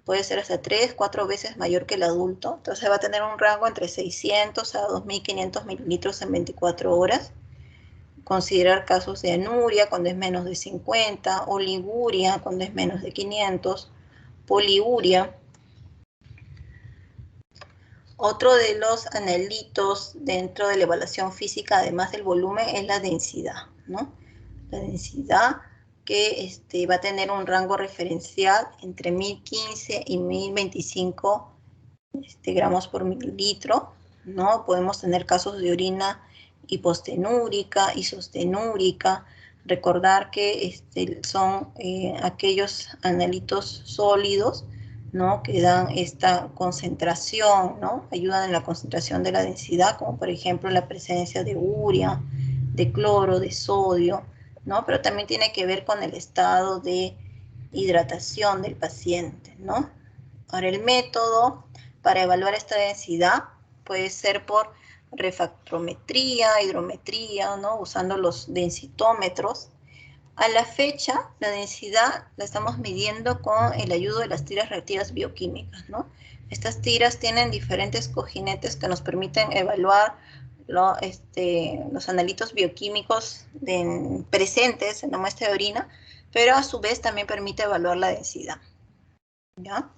S1: Puede ser hasta 3, 4 veces mayor que el adulto. Entonces va a tener un rango entre 600 a 2.500 mililitros en 24 horas. Considerar casos de anuria cuando es menos de 50, oliguria cuando es menos de 500, poliuria. Otro de los analitos dentro de la evaluación física, además del volumen, es la densidad, ¿no? La densidad que va a tener un rango referencial entre 1015 y 1025 gramos por mililitro, ¿no? Podemos tener casos de orina hipostenúrica, isostenúrica. Recordar que son aquellos analitos sólidos, ¿no? Que dan esta concentración, ¿no? Ayudan en la concentración de la densidad, como por ejemplo la presencia de urea, de cloro, de sodio, ¿no? Pero también tiene que ver con el estado de hidratación del paciente, ¿no? Ahora, el método para evaluar esta densidad puede ser por refractometría, hidrometría, ¿no? Usando los densitómetros. A la fecha, la densidad la estamos midiendo con el ayudo de las tiras reactivas bioquímicas, ¿no? Estas tiras tienen diferentes cojinetes que nos permiten evaluar los analitos bioquímicos presentes en la muestra de orina, pero a su vez también permite evaluar la densidad, ¿ya?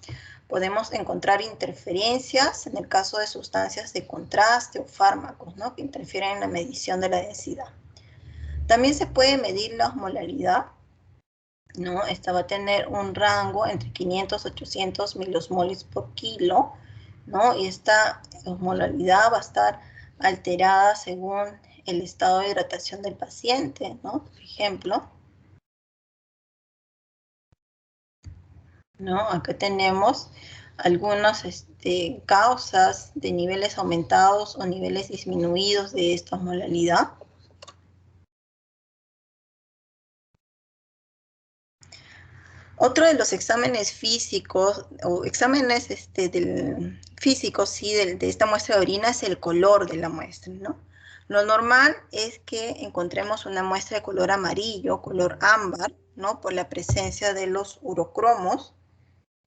S1: Podemos encontrar interferencias en el caso de sustancias de contraste o fármacos, ¿no? Que interfieren en la medición de la densidad. También se puede medir la osmolaridad, ¿no? Esta va a tener un rango entre 500 y 800 milosmoles por kilo, ¿no? Y esta osmolaridad va a estar alterada según el estado de hidratación del paciente, ¿no? Por ejemplo, ¿no? Acá tenemos algunas causas de niveles aumentados o niveles disminuidos de esta osmolaridad. Otro de los exámenes físicos, o exámenes físicos, sí, de esta muestra de orina es el color de la muestra, ¿no? Lo normal es que encontremos una muestra de color amarillo, color ámbar, ¿no? Por la presencia de los urocromos,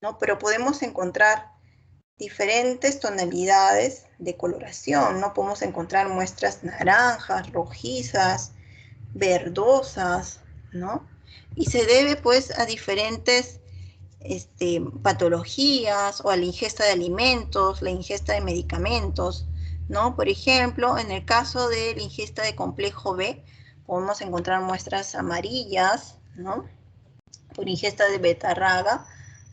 S1: ¿no? Pero podemos encontrar diferentes tonalidades de coloración, ¿no? Podemos encontrar muestras naranjas, rojizas, verdosas, ¿no? Y se debe, pues, a diferentes patologías o a la ingesta de alimentos, la ingesta de medicamentos, ¿no? Por ejemplo, en el caso de la ingesta de complejo B, podemos encontrar muestras amarillas, ¿no? Por ingesta de betarraga,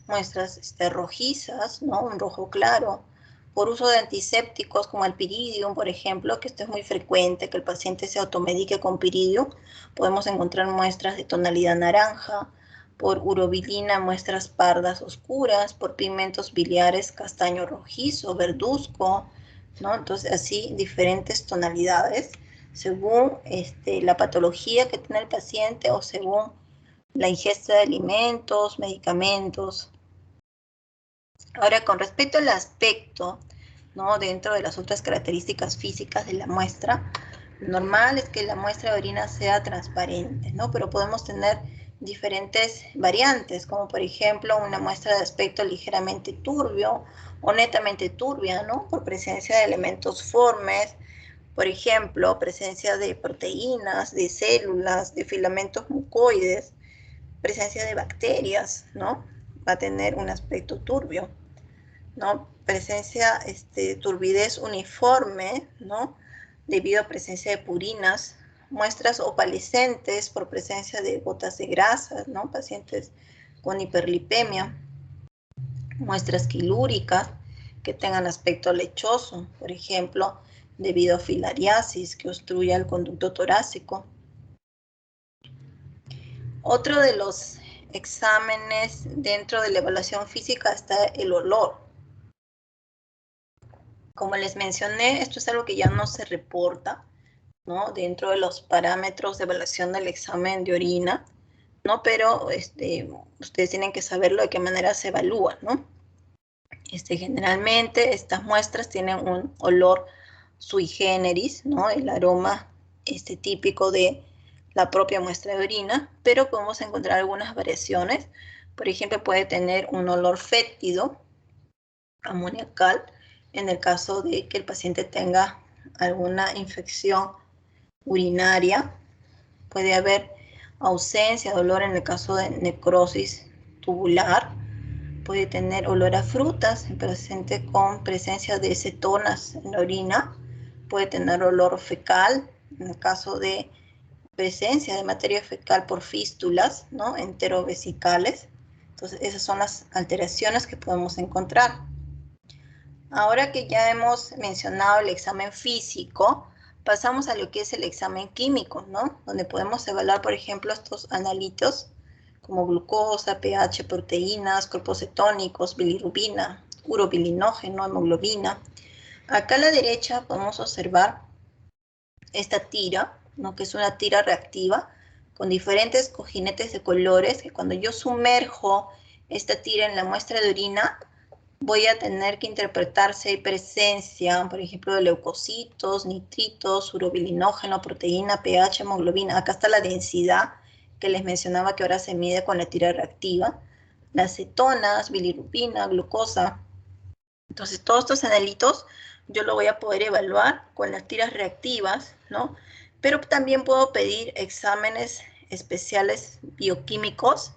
S1: muestras rojizas, ¿no? Un rojo claro. Por uso de antisépticos como el piridium, por ejemplo, que esto es muy frecuente, que el paciente se automedique con piridium, podemos encontrar muestras de tonalidad naranja. Por urobilina, muestras pardas oscuras. Por pigmentos biliares, castaño rojizo, verduzco, ¿no? Entonces, así, diferentes tonalidades, según la patología que tiene el paciente o según la ingesta de alimentos, medicamentos. Ahora, con respecto al aspecto, ¿no? Dentro de las otras características físicas de la muestra, lo normal es que la muestra de orina sea transparente, ¿no? Pero podemos tener diferentes variantes, como por ejemplo una muestra de aspecto ligeramente turbio o netamente turbia, ¿no? Por presencia de elementos formes, por ejemplo, presencia de proteínas, de células, de filamentos mucoides, presencia de bacterias, ¿no? Va a tener un aspecto turbio, ¿no? Presencia, turbidez uniforme, ¿no? Debido a presencia de purinas, muestras opalescentes por presencia de gotas de grasa, ¿no? Pacientes con hiperlipemia, muestras quilúricas que tengan aspecto lechoso, por ejemplo, debido a filariasis que obstruye el conducto torácico. Otro de los exámenes dentro de la evaluación física está el olor. Como les mencioné, esto es algo que ya no se reporta, ¿no? Dentro de los parámetros de evaluación del examen de orina, ¿no? Pero ustedes tienen que saberlo de qué manera se evalúa, ¿no? Generalmente estas muestras tienen un olor sui generis, ¿no? El aroma típico de la propia muestra de orina, pero podemos encontrar algunas variaciones. Por ejemplo, puede tener un olor fétido, amoniacal, en el caso de que el paciente tenga alguna infección urinaria. Puede haber ausencia de olor en el caso de necrosis tubular. Puede tener olor a frutas en paciente con presencia de cetonas en la orina. Puede tener olor fecal en el caso de presencia de materia fecal por fístulas, ¿no? Enterovesicales. Entonces, esas son las alteraciones que podemos encontrar. Ahora que ya hemos mencionado el examen físico, pasamos a lo que es el examen químico, ¿no? Donde podemos evaluar, por ejemplo, estos analitos como glucosa, pH, proteínas, cuerpos cetónicos, bilirrubina, urobilinógeno, hemoglobina. Acá a la derecha podemos observar esta tira, ¿no? Que es una tira reactiva con diferentes cojinetes de colores, que cuando yo sumerjo esta tira en la muestra de orina, voy a tener que interpretar si hay presencia, por ejemplo, de leucocitos, nitritos, urobilinógeno, proteína, pH, hemoglobina. Acá está la densidad que les mencionaba que ahora se mide con la tira reactiva. Las cetonas, bilirrubina, glucosa. Entonces, todos estos analitos yo lo voy a poder evaluar con las tiras reactivas, ¿no? Pero también puedo pedir exámenes especiales bioquímicos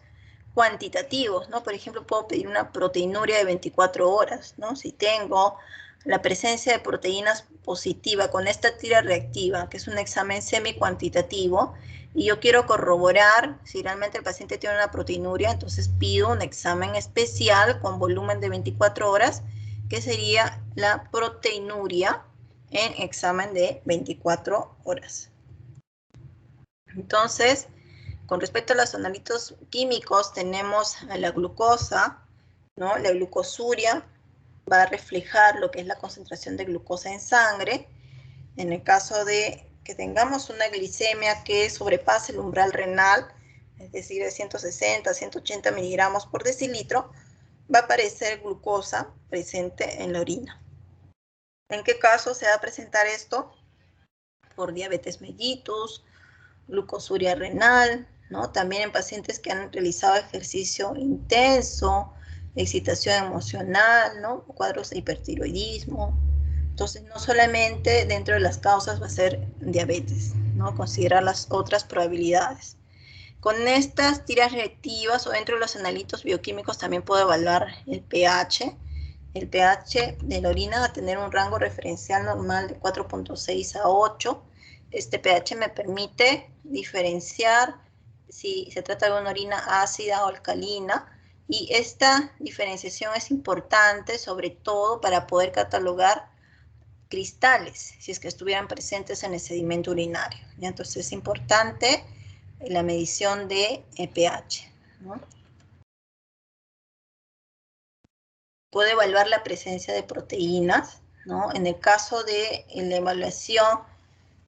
S1: cuantitativos, ¿no? Por ejemplo, puedo pedir una proteinuria de 24 horas, ¿no? Si tengo la presencia de proteínas positiva con esta tira reactiva, que es un examen semi-cuantitativo, y yo quiero corroborar si realmente el paciente tiene una proteinuria, entonces pido un examen especial con volumen de 24 horas, que sería la proteinuria en examen de 24 horas. Entonces, con respecto a los analitos químicos, tenemos a la glucosa, ¿no? La glucosuria va a reflejar lo que es la concentración de glucosa en sangre. En el caso de que tengamos una glicemia que sobrepase el umbral renal, es decir, de 160 a 180 miligramos por decilitro, va a aparecer glucosa presente en la orina. ¿En qué caso se va a presentar esto? por diabetes mellitus, glucosuria renal, ¿no? También en pacientes que han realizado ejercicio intenso, excitación emocional, ¿no? Cuadros de hipertiroidismo. Entonces, no solamente dentro de las causas va a ser diabetes, ¿no? Considerar las otras probabilidades. Con estas tiras reactivas o dentro de los analitos bioquímicos también puedo evaluar el pH. El pH de la orina va a tener un rango referencial normal de 4.6 a 8. Este pH me permite diferenciar si se trata de una orina ácida o alcalina, y esta diferenciación es importante sobre todo para poder catalogar cristales, si es que estuvieran presentes en el sedimento urinario, ¿ya? Entonces es importante la medición de pH, ¿no? Puedo evaluar la presencia de proteínas, ¿no? En el caso de la evaluación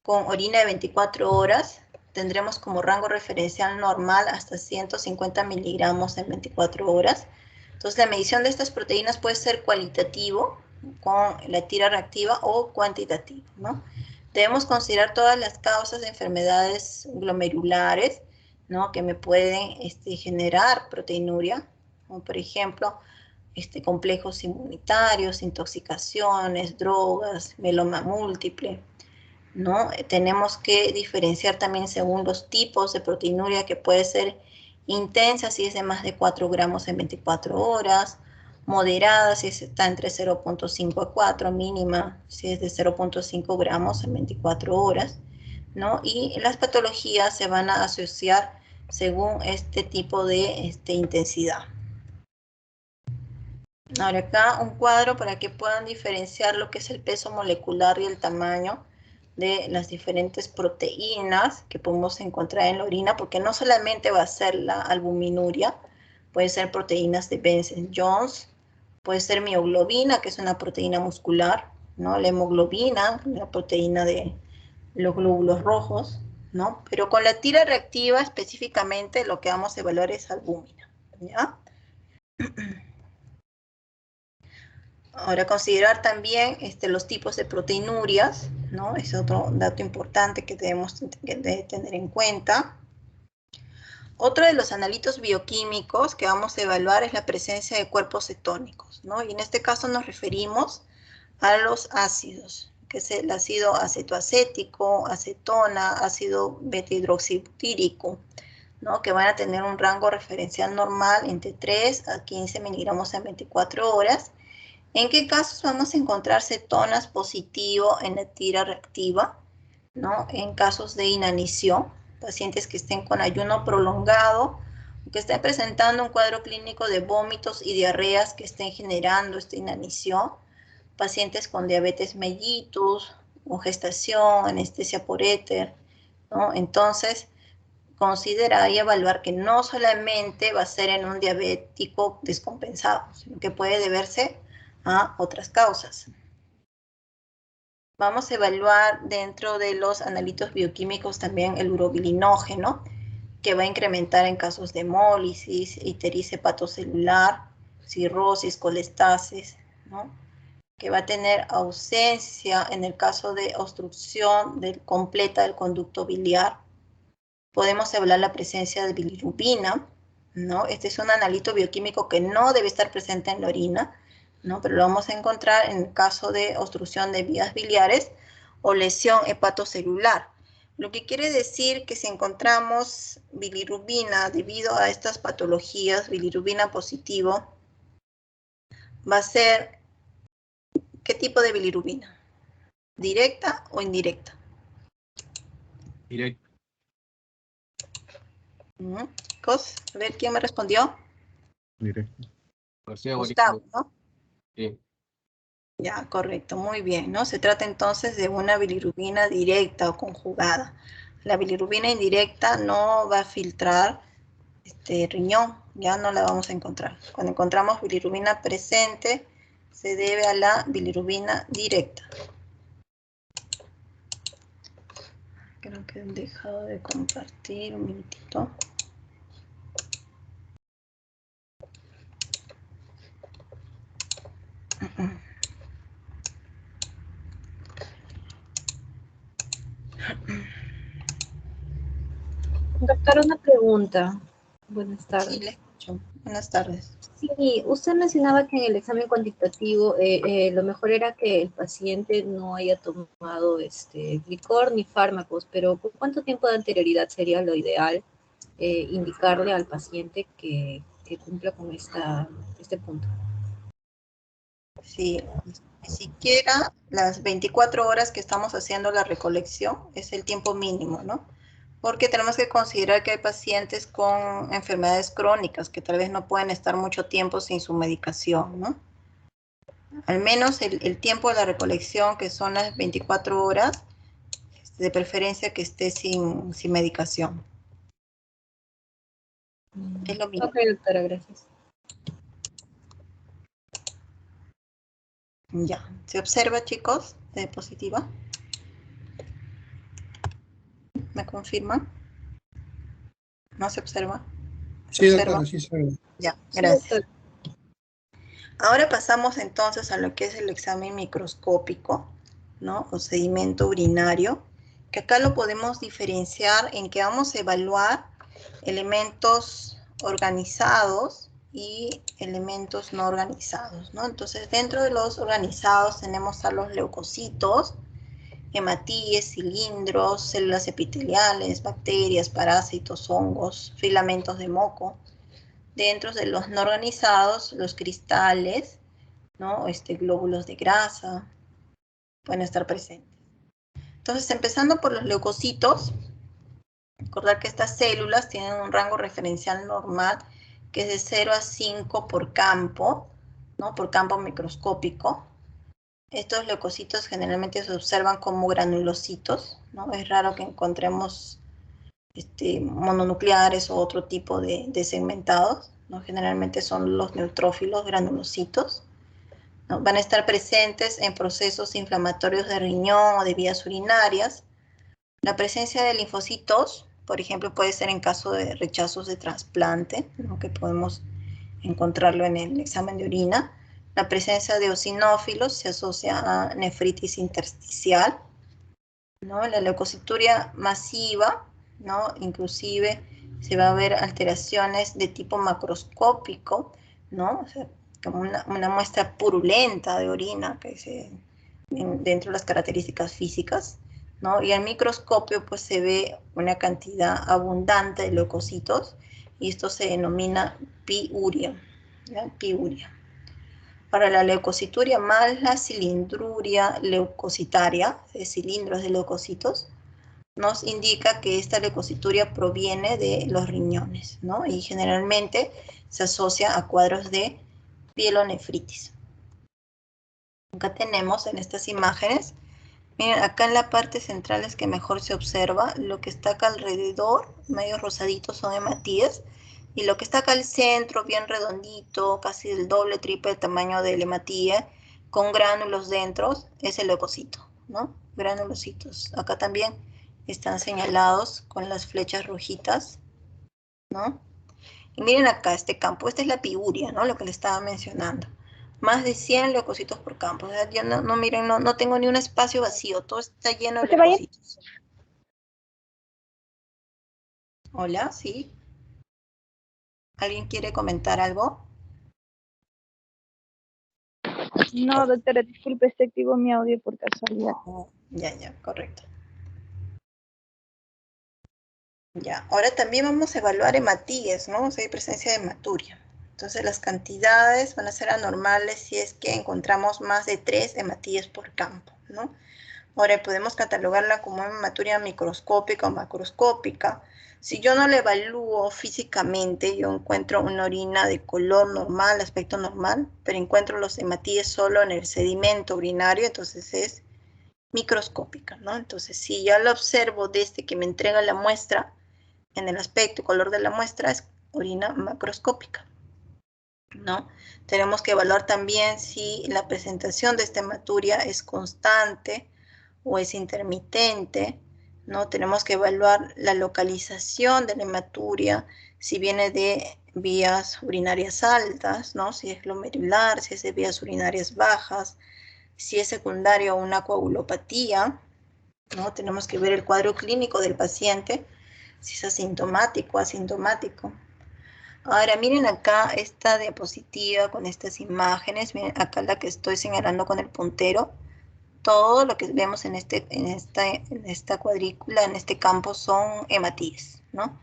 S1: con orina de 24 horas, tendremos como rango referencial normal hasta 150 miligramos en 24 horas. Entonces, la medición de estas proteínas puede ser cualitativo, con la tira reactiva, o cuantitativo, ¿no? Debemos considerar todas las causas de enfermedades glomerulares, ¿no? Que me pueden generar proteinuria, como por ejemplo, complejos inmunitarios, intoxicaciones, drogas, mieloma múltiple, ¿no? Tenemos que diferenciar también según los tipos de proteinuria, que puede ser intensa si es de más de 4 gramos en 24 horas, moderada si está entre 0.5 a 4, mínima si es de 0.5 gramos en 24 horas, ¿no? Y las patologías se van a asociar según este tipo de intensidad. Ahora acá un cuadro para que puedan diferenciar lo que es el peso molecular y el tamaño de las diferentes proteínas que podemos encontrar en la orina, porque no solamente va a ser la albuminuria, puede ser proteínas de Benson-Jones, puede ser mioglobina, que es una proteína muscular, ¿no? La hemoglobina, la proteína de los glóbulos rojos, ¿no? Pero con la tira reactiva específicamente lo que vamos a evaluar es albúmina, ¿ya? Ahora, considerar también los tipos de proteinurias, ¿no? Es otro dato importante que debemos tener en cuenta. Otro de los analitos bioquímicos que vamos a evaluar es la presencia de cuerpos cetónicos, ¿no? Y en este caso nos referimos a los ácidos, que es el ácido acetoacético, acetona, ácido beta-hidroxibutírico, ¿no? Que van a tener un rango referencial normal entre 3 a 15 miligramos en 24 horas. ¿En qué casos vamos a encontrar cetonas positivo en la tira reactiva? ¿No? En casos de inanición, pacientes que estén con ayuno prolongado, que estén presentando un cuadro clínico de vómitos y diarreas que estén generando esta inanición, pacientes con diabetes mellitus, o gestación, anestesia por éter, ¿no? Entonces, considerar y evaluar que no solamente va a ser en un diabético descompensado, sino que puede deberse a otras causas. Vamos a evaluar dentro de los analitos bioquímicos también el urobilinógeno, que va a incrementar en casos de hemólisis, ictericia hepatocelular, cirrosis, colestasis, ¿no? Que va a tener ausencia en el caso de obstrucción completa del conducto biliar. Podemos evaluar la presencia de bilirrubina, ¿no? Este es un analito bioquímico que no debe estar presente en la orina, ¿no? Pero lo vamos a encontrar en el caso de obstrucción de vías biliares o lesión hepatocelular. Lo que quiere decir que si encontramos bilirrubina debido a estas patologías, bilirrubina positivo, va a ser, ¿qué tipo de bilirrubina? ¿Directa o indirecta?
S10: Directo.
S1: Chicos, a ver, ¿quién me respondió?
S5: Directo.
S1: Gustavo, ¿no?
S10: Sí.
S1: Ya, correcto, muy bien, ¿no? Se trata entonces de una bilirrubina directa o conjugada. La bilirrubina indirecta no va a filtrar riñón, ya no la vamos a encontrar. Cuando encontramos bilirrubina presente, se debe a la bilirrubina directa. Creo que han dejado de compartir un minutito.
S7: Doctora, una pregunta. Buenas
S1: Sí,
S7: tardes.
S1: le escucho. Buenas tardes.
S7: Sí, usted mencionaba que en el examen cuantitativo lo mejor era que el paciente no haya tomado licor ni fármacos, pero ¿con cuánto tiempo de anterioridad sería lo ideal indicarle al paciente que cumpla con este punto?
S1: Sí, ni siquiera las 24 horas que estamos haciendo la recolección es el tiempo mínimo, ¿no? Porque tenemos que considerar que hay pacientes con enfermedades crónicas que tal vez no pueden estar mucho tiempo sin su medicación, ¿no? Al menos el tiempo de la recolección, que son las 24 horas, de preferencia que esté sin medicación. Es lo mismo.
S7: Ok, doctora, gracias.
S1: Ya. ¿Se observa, chicos? Diapositiva. ¿Me confirman? ¿No se observa? ¿Se
S11: Sí,
S1: observa?
S11: doctora, sí se ve.
S1: Ya,
S7: Sí,
S1: gracias.
S7: doctora.
S1: Ahora pasamos entonces a lo que es el examen microscópico, ¿no? O sedimento urinario, que acá lo podemos diferenciar en que vamos a evaluar elementos organizados y elementos no organizados, ¿no? Entonces, dentro de los organizados tenemos a los leucocitos, hematíes, cilindros, células epiteliales, bacterias, parásitos, hongos, filamentos de moco. Dentro de los no organizados, los cristales, ¿no? Glóbulos de grasa pueden estar presentes. Entonces, empezando por los leucocitos, recordar que estas células tienen un rango referencial normal que es de 0 a 5 por campo, ¿no? Por campo microscópico. Estos leucocitos generalmente se observan como granulocitos, ¿no? Es raro que encontremos mononucleares o otro tipo de segmentados, ¿no? Generalmente son los neutrófilos granulocitos, ¿no? Van a estar presentes en procesos inflamatorios de riñón o de vías urinarias. La presencia de linfocitos, por ejemplo, puede ser en caso de rechazos de trasplante, ¿no? Que podemos encontrarlo en el examen de orina. La presencia de eosinófilos se asocia a nefritis intersticial, ¿no? La leucocituria masiva, ¿no? Inclusive se va a ver alteraciones de tipo macroscópico, ¿no? O sea, como una muestra purulenta de orina que dentro de las características físicas, ¿no? Y al microscopio pues se ve una cantidad abundante de leucocitos y esto se denomina piuria, ¿ya? Piuria. Para la leucocituria más la cilindruria leucocitaria, de cilindros de leucocitos, nos indica que esta leucocituria proviene de los riñones, ¿no? Y generalmente se asocia a cuadros de pielonefritis. Acá tenemos en estas imágenes, miren, acá en la parte central es que mejor se observa, lo que está acá alrededor, medio rosadito, son hematíes, y lo que está acá al centro, bien redondito, casi el doble, triple tamaño del hematía, con gránulos dentro, es el leucocito, ¿no? Granulocitos. Acá también están señalados con las flechas rojitas, ¿no? Y miren acá este campo, esta es la piuria, ¿no? Lo que les estaba mencionando. Más de 100 leucocitos por campo. O sea, yo miren, no tengo ni un espacio vacío, todo está lleno de leucocitos. Hola, ¿sí? ¿Alguien quiere comentar algo?
S8: No, doctora, disculpe, está activo mi audio por casualidad.
S1: Oh, ya, correcto. Ya, ahora también vamos a evaluar hematíes, ¿no? O sea, hay presencia de hematuria. Entonces las cantidades van a ser anormales si es que encontramos más de 3 hematíes por campo, ¿no? Ahora podemos catalogarla como hematuria microscópica o macroscópica. Si yo no la evalúo físicamente, yo encuentro una orina de color normal, aspecto normal, pero encuentro los hematíes solo en el sedimento urinario, entonces es microscópica, ¿no? Entonces, si ya la observo desde que me entrega la muestra, en el aspecto y color de la muestra, es orina macroscópica, ¿no? Tenemos que evaluar también si la presentación de esta hematuria es constante o es intermitente, ¿no? Tenemos que evaluar la localización de la hematuria, si viene de vías urinarias altas, ¿no? Si es glomerular, si es de vías urinarias bajas, si es secundario a una coagulopatía, ¿no? Tenemos que ver el cuadro clínico del paciente si es asintomático o asintomático. Ahora miren acá esta diapositiva con estas imágenes, miren acá la que estoy señalando con el puntero. Todo lo que vemos en esta cuadrícula, en este campo, son hematíes, ¿no?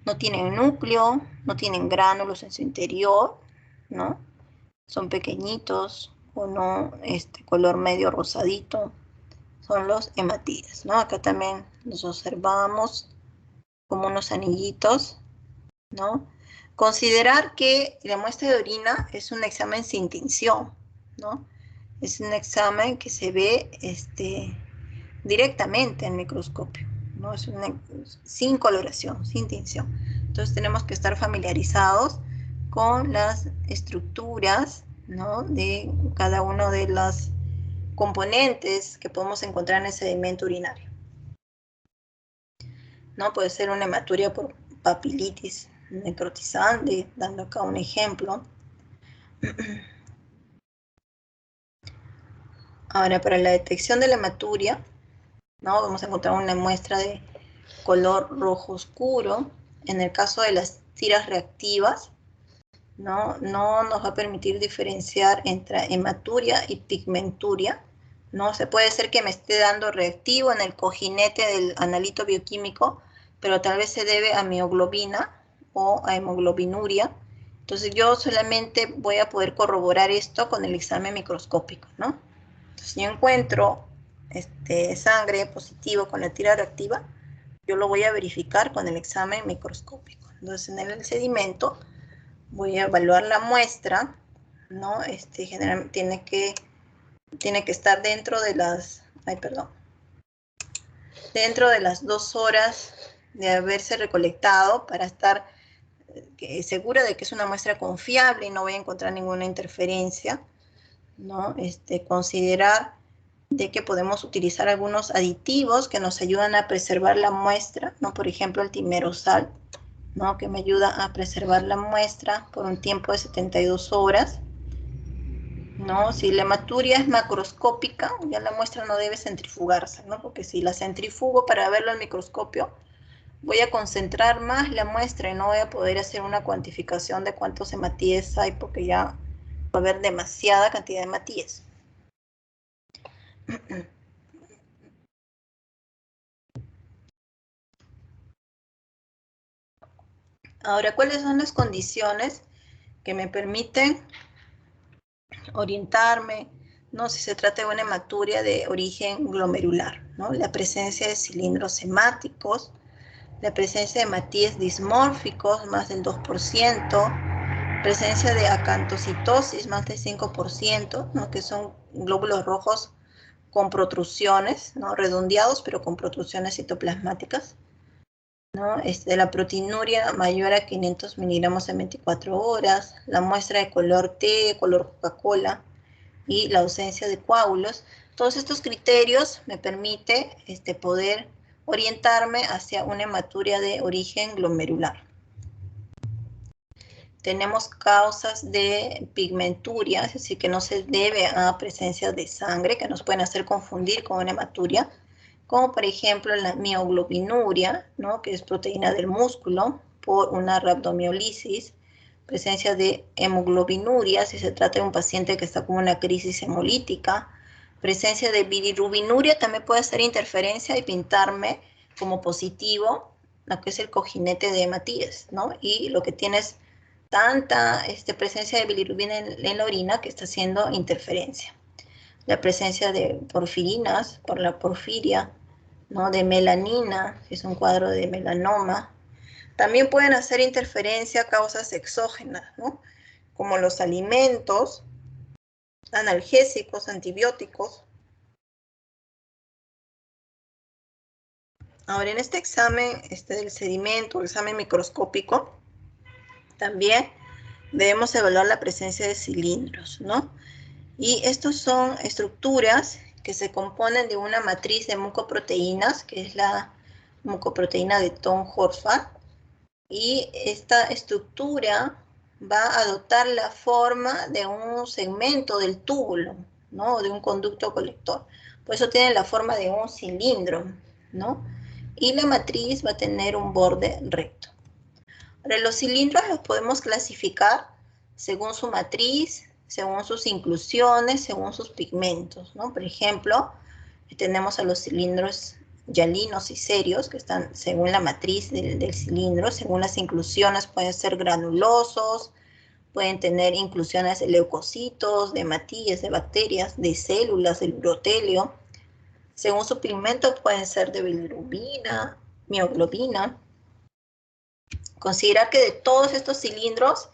S1: No tienen núcleo, no tienen gránulos en su interior, ¿no? Son pequeñitos, o no, color medio rosadito, son los hematíes, ¿no? Acá también los observamos como unos anillitos, ¿no? Considerar que la muestra de orina es un examen sin tinción, ¿no? Es un examen que se ve directamente en microscopio, ¿no? Es sin coloración, sin tinción. Entonces tenemos que estar familiarizados con las estructuras, ¿no? De cada uno de los componentes que podemos encontrar en el sedimento urinario, ¿no? Puede ser una hematuria por papilitis necrotizante, dando acá un ejemplo. Ahora, para la detección de la hematuria, ¿no? Vamos a encontrar una muestra de color rojo oscuro. En el caso de las tiras reactivas, no nos va a permitir diferenciar entre hematuria y pigmenturia, ¿no? Se puede ser que me esté dando reactivo en el cojinete del analito bioquímico, pero tal vez se debe a mioglobina o a hemoglobinuria. Entonces yo solamente voy a poder corroborar esto con el examen microscópico, ¿no? Entonces si yo encuentro sangre positivo con la tira reactiva, yo lo voy a verificar con el examen microscópico. Entonces en el sedimento voy a evaluar la muestra, ¿no? Generalmente tiene que estar dentro de las, dentro de las 2 horas de haberse recolectado para estar segura de que es una muestra confiable y no voy a encontrar ninguna interferencia, ¿no? Considerar de que podemos utilizar algunos aditivos que nos ayudan a preservar la muestra, ¿no? Por ejemplo, el timerosal, ¿no? Que me ayuda a preservar la muestra por un tiempo de 72 horas, ¿no? Si la hematuria es macroscópica, ya la muestra no debe centrifugarse, ¿no? Porque si la centrifugo para verlo al microscopio, voy a concentrar más la muestra y no voy a poder hacer una cuantificación de cuántos hematíes hay, porque ya va a haber demasiada cantidad de hematíes. Ahora, ¿cuáles son las condiciones que me permiten orientarme, ¿no? Si se trata de una hematuria de origen glomerular, ¿no? La presencia de cilindros hemáticos, la presencia de hematíes dismórficos, más del 2%, presencia de acantocitosis, más del 5%, ¿no? Que son glóbulos rojos con protrusiones, ¿no? Redondeados, pero con protrusiones citoplasmáticas, ¿no? La proteinuria mayor a 500 miligramos en 24 horas, la muestra de color té, color Coca-Cola, y la ausencia de coágulos. Todos estos criterios me permiten poder orientarme hacia una hematuria de origen glomerular. Tenemos causas de pigmenturia, es decir, que no se debe a presencia de sangre, que nos pueden hacer confundir con una hematuria, como por ejemplo la mioglobinuria, ¿no? Que es proteína del músculo, por una rhabdomiólisis, presencia de hemoglobinuria, si se trata de un paciente que está con una crisis hemolítica, presencia de bilirrubinuria, también puede ser interferencia y pintarme como positivo lo que es el cojinete de hematíes, ¿no? Y lo que tienes tanta presencia de bilirrubina en la orina que está haciendo interferencia. La presencia de porfirinas, por la porfiria, ¿no? De melanina, que es un cuadro de melanoma. También pueden hacer interferencia causas exógenas, ¿no? Como los alimentos, analgésicos, antibióticos. Ahora, en este examen del sedimento, el examen microscópico, también debemos evaluar la presencia de cilindros, ¿no? Y estos son estructuras que se componen de una matriz de mucoproteínas, que es la mucoproteína de Thom-Horsford, y esta estructura va a adoptar la forma de un segmento del túbulo, ¿no? De un conducto colector. Por eso tiene la forma de un cilindro, ¿no? y la matriz va a tener un borde recto. Ahora, los cilindros los podemos clasificar según su matriz, según sus inclusiones, según sus pigmentos, ¿no? Por ejemplo, tenemos a los cilindros hialinos y serios, que están según la matriz del cilindro, según las inclusiones pueden ser granulosos, pueden tener inclusiones de leucocitos, de hematíes, de bacterias, de células, del urotelio. Según su pigmento pueden ser de bilirrubina, mioglobina. Considerar que de todos estos cilindros,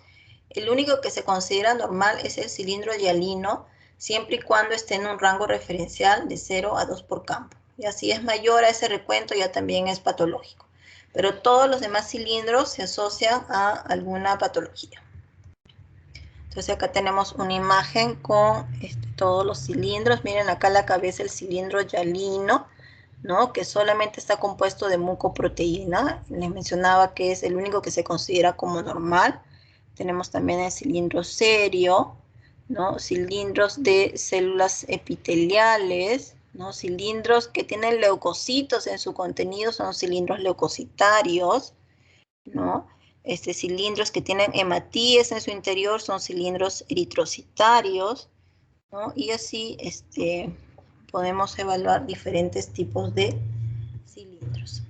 S1: el único que se considera normal es el cilindro hialino, siempre y cuando esté en un rango referencial de 0 a 2 por campo. Y así es mayor a ese recuento, ya también es patológico. Pero todos los demás cilindros se asocian a alguna patología. Entonces acá tenemos una imagen con todos los cilindros. Miren acá la cabeza el cilindro hialino, ¿no? Que solamente está compuesto de mucoproteína. Les mencionaba que es el único que se considera como normal. Tenemos también el cilindro serio, ¿no? Cilindros de células epiteliales, ¿no? Cilindros que tienen leucocitos en su contenido son cilindros leucocitarios, ¿no? Cilindros que tienen hematíes en su interior son cilindros eritrocitarios, ¿no? Y así podemos evaluar diferentes tipos de cilindros.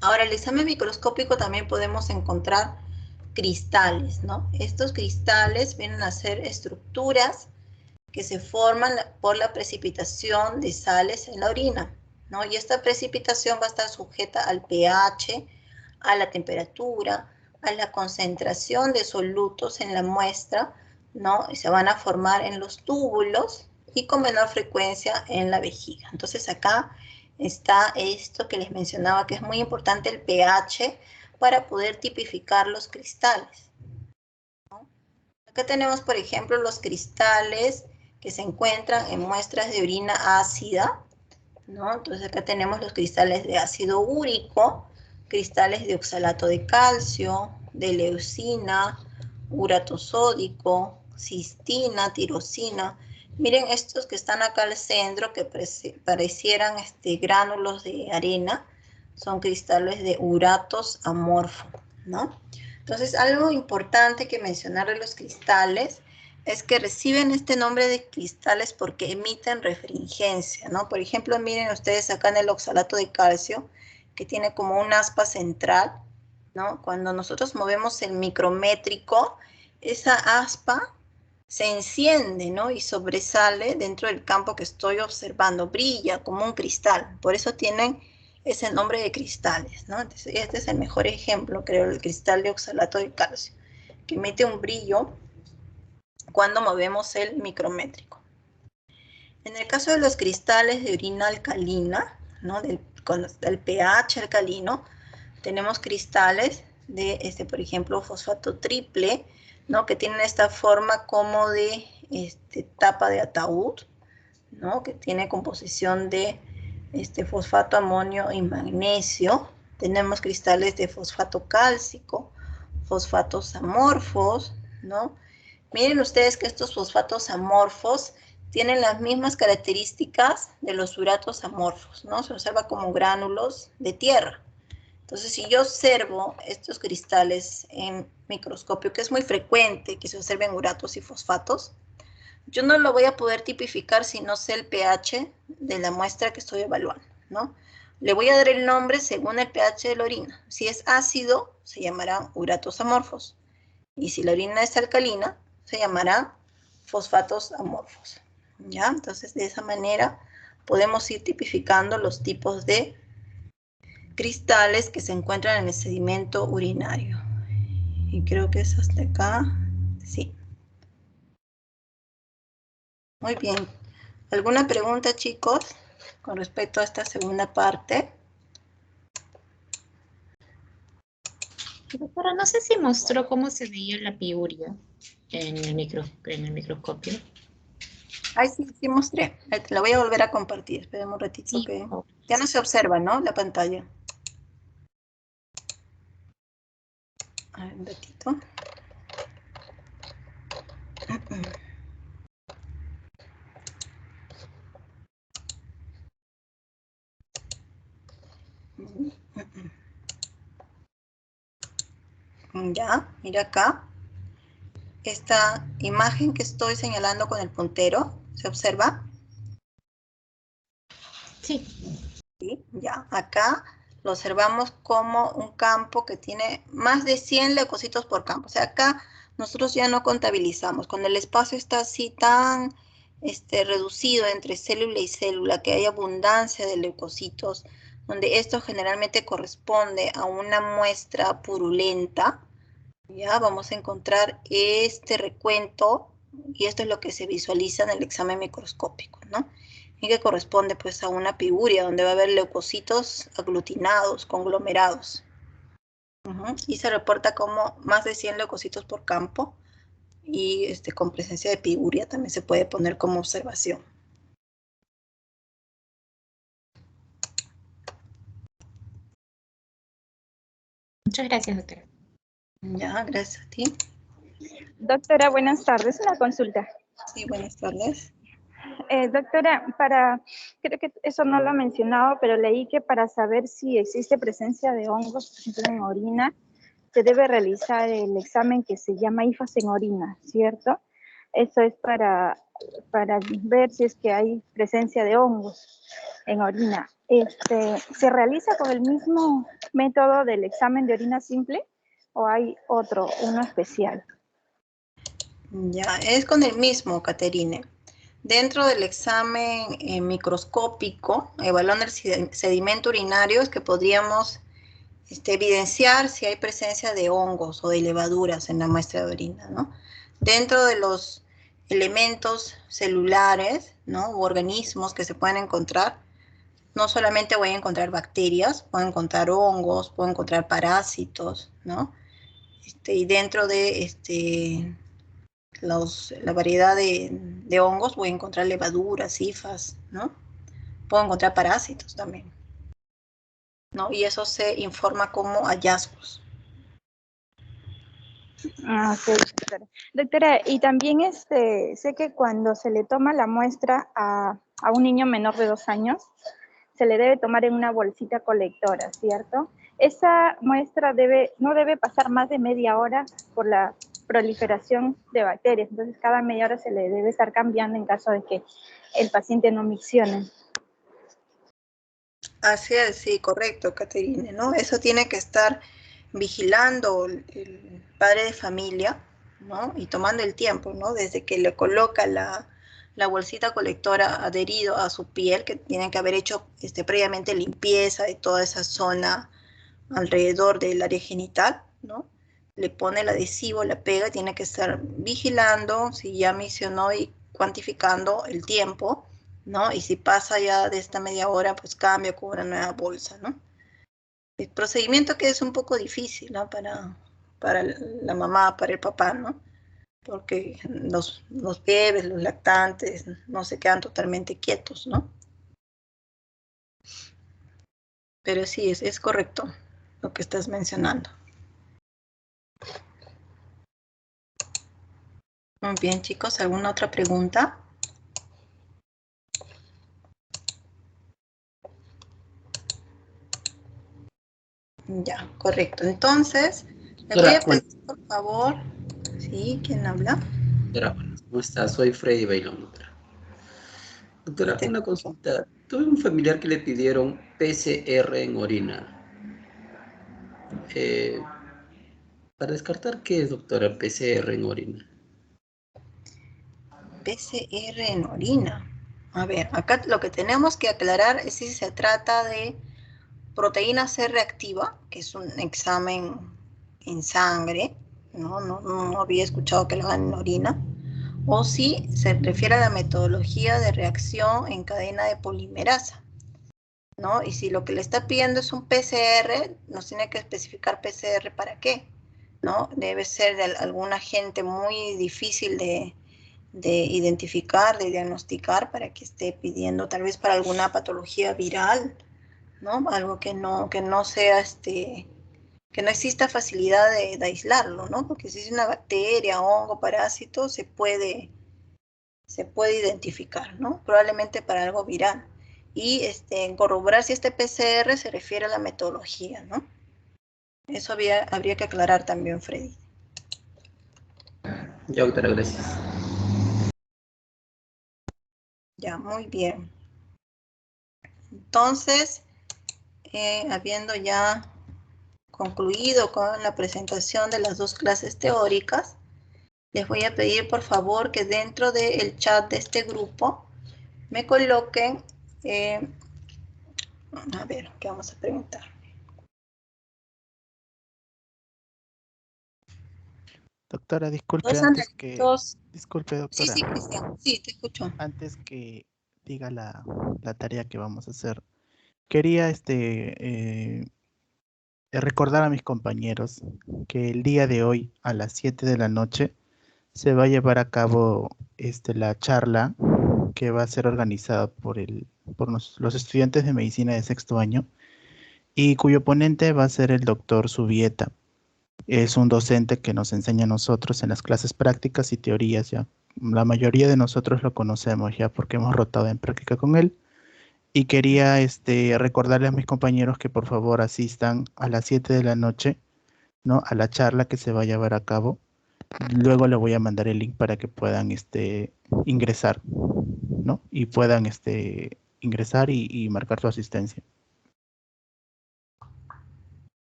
S1: Ahora, el examen microscópico también podemos encontrar cristales, ¿no? Estos cristales vienen a ser estructuras que se forman por la precipitación de sales en la orina, ¿no? Y esta precipitación va a estar sujeta al pH, a la temperatura, a la concentración de solutos en la muestra, ¿no? Y se van a formar en los túbulos y con menor frecuencia en la vejiga. Entonces acá está esto que les mencionaba, que es muy importante el pH para poder tipificar los cristales, ¿no? Acá tenemos, por ejemplo, los cristales que se encuentran en muestras de orina ácida, ¿no? Entonces acá tenemos los cristales de ácido úrico, cristales de oxalato de calcio, de leucina, urato sódico, cistina, tirosina. Miren estos que están acá al centro, que parecieran gránulos de arena, son cristales de uratos amorfo, ¿no? Entonces, algo importante que mencionar de los cristales es que reciben este nombre de cristales porque emiten refringencia, ¿no? Por ejemplo, miren ustedes acá en el oxalato de calcio, que tiene como un aspa central, ¿no? Cuando nosotros movemos el micrométrico, esa aspa se enciende, ¿no? Y sobresale dentro del campo que estoy observando, brilla como un cristal. Por eso tienen ese nombre de cristales, ¿no? Entonces, este es el mejor ejemplo, creo, el cristal de oxalato de calcio, que emite un brillo cuando movemos el micrométrico. En el caso de los cristales de orina alcalina, ¿no? Cuando está el pH alcalino, tenemos cristales de, por ejemplo, fosfato triple, ¿no? Que tienen esta forma como de tapa de ataúd, ¿no? Que tiene composición de fosfato amonio y magnesio. Tenemos cristales de fosfato cálcico, fosfatos amorfos, ¿no? Miren ustedes que estos fosfatos amorfos tienen las mismas características de los uratos amorfos, ¿no? Se observa como gránulos de tierra. Entonces, si yo observo estos cristales en microscopio, que es muy frecuente que se observen uratos y fosfatos, yo no lo voy a poder tipificar si no sé el pH de la muestra que estoy evaluando, ¿no? Le voy a dar el nombre según el pH de la orina. Si es ácido, se llamarán uratos amorfos. Y si la orina es alcalina, se llamará fosfatos amorfos, ¿ya? Entonces, de esa manera podemos ir tipificando los tipos de cristales que se encuentran en el sedimento urinario. Y creo que es hasta acá. Sí. Muy bien. ¿Alguna pregunta, chicos, con respecto a esta segunda parte?
S6: Doctora, no sé si mostró cómo se veía la piuria en el microscopio.
S1: Ay, sí, sí mostré. La voy a volver a compartir. Esperemos un ratito
S6: Sí,
S1: que... Ya no se observa, ¿no? La pantalla. A ver, un ratito. Ya, mira acá. Esta imagen que estoy señalando con el puntero, ¿se observa?
S6: Sí.
S1: Sí, ya, acá lo observamos como un campo que tiene más de 100 leucocitos por campo. O sea, acá nosotros ya no contabilizamos. Cuando el espacio está así tan reducido entre célula y célula, que hay abundancia de leucocitos, donde esto generalmente corresponde a una muestra purulenta, ya vamos a encontrar este recuento, y esto es lo que se visualiza en el examen microscópico, ¿no? Y que corresponde pues a una piuria, donde va a haber leucocitos aglutinados, conglomerados. Y se reporta como más de 100 leucocitos por campo, y con presencia de piuria también se puede poner como observación.
S6: Muchas gracias, doctora.
S1: Ya, gracias a ti.
S8: Doctora, buenas tardes. Una consulta.
S1: Sí, buenas tardes.
S8: Doctora, creo que eso no lo ha mencionado, pero leí que para saber si existe presencia de hongos, por ejemplo, en orina, se debe realizar el examen que se llama IFAS en orina, ¿cierto? Eso es para ver si es que hay presencia de hongos en orina. ¿Se realiza con el mismo método del examen de orina simple o hay otro, uno especial?
S1: Ya, es con el mismo, Caterine. Dentro del examen microscópico, evaluando el sedimento urinario, es que podríamos evidenciar si hay presencia de hongos o de levaduras en la muestra de orina, ¿no? Dentro de los elementos celulares, ¿no?, u organismos que se pueden encontrar, no solamente voy a encontrar bacterias, puedo encontrar hongos, puedo encontrar parásitos, ¿no? Y dentro de la variedad de hongos voy a encontrar levaduras, hifas, ¿no? Puedo encontrar parásitos también, ¿no? Y eso se informa como hallazgos.
S8: Ah, ok, doctora. Doctora, y también sé que cuando se le toma la muestra a un niño menor de 2 años, se le debe tomar en una bolsita colectora, ¿cierto? Esa muestra no debe pasar más de media hora por la proliferación de bacterias, entonces cada media hora se le debe estar cambiando en caso de que el paciente no miccione.
S1: Así es, sí, correcto, Caterine, ¿no? Eso tiene que estar vigilando el padre de familia, ¿no? Y tomando el tiempo, ¿no? Desde que le coloca la bolsita colectora adherido a su piel, que tienen que haber hecho previamente limpieza de toda esa zona alrededor del área genital, ¿no? Le pone el adhesivo, la pega, tiene que estar vigilando si ya misionó y cuantificando el tiempo, ¿no? Y si pasa ya de esta media hora, pues cambia con una nueva bolsa, ¿no? El procedimiento que es un poco difícil, ¿no? Para la mamá, para el papá, ¿no? Porque los bebés, los lactantes, no se quedan totalmente quietos, ¿no? Pero sí, es correcto lo que estás mencionando. Muy bien, chicos, ¿alguna otra pregunta? Ya, correcto. Entonces, le voy a pedir, por favor, ¿sí? ¿Quién habla?
S11: Doctora, ¿cómo está? Soy Freddy Bailón, doctora. Doctora, una consulta. Tuve un familiar que le pidieron PCR en orina. Para descartar, ¿qué es, doctora, PCR en orina?
S1: PCR en orina. A ver, acá lo que tenemos que aclarar es si se trata de proteína C reactiva, que es un examen en sangre, no había escuchado que lo hagan en orina, o si se refiere a la metodología de reacción en cadena de polimerasa, ¿no? Y si lo que le está pidiendo es un PCR, nos tiene que especificar PCR para qué, ¿no? Debe ser de algún agente muy difícil de identificar, de diagnosticar, para que esté pidiendo tal vez para alguna patología viral, ¿no? Algo que no sea, que no exista facilidad de aislarlo, ¿no? Porque si es una bacteria, hongo, parásito, se puede identificar, ¿no? Probablemente para algo viral. y corroborar si este PCR se refiere a la metodología, ¿no? Eso habría que aclarar también, Freddy.
S11: Ya, doctora, gracias.
S1: Ya, muy bien. Entonces, habiendo ya concluido con la presentación de las dos clases teóricas, les voy a pedir por favor que dentro del chat de este grupo me coloquen, a ver, ¿qué vamos a preguntar?
S2: Doctora, disculpe,
S1: Dos
S2: antes que...
S1: analitos.
S2: Disculpe, doctora.
S1: Sí, Cristian, sí, te escucho.
S2: Antes que diga la tarea que vamos a hacer, quería recordar a mis compañeros que el día de hoy a las 7 de la noche se va a llevar a cabo la charla que va a ser organizada por los estudiantes de medicina de sexto año y cuyo ponente va a ser el doctor Subieta. Es un docente que nos enseña a nosotros en las clases prácticas y teorías ya. La mayoría de nosotros lo conocemos ya porque hemos rotado en práctica con él. Y quería recordarle a mis compañeros que por favor asistan a las 7 de la noche, ¿no? A la charla que se va a llevar a cabo. Luego le voy a mandar el link para que puedan ingresar, ¿no? Y puedan ingresar y marcar su asistencia.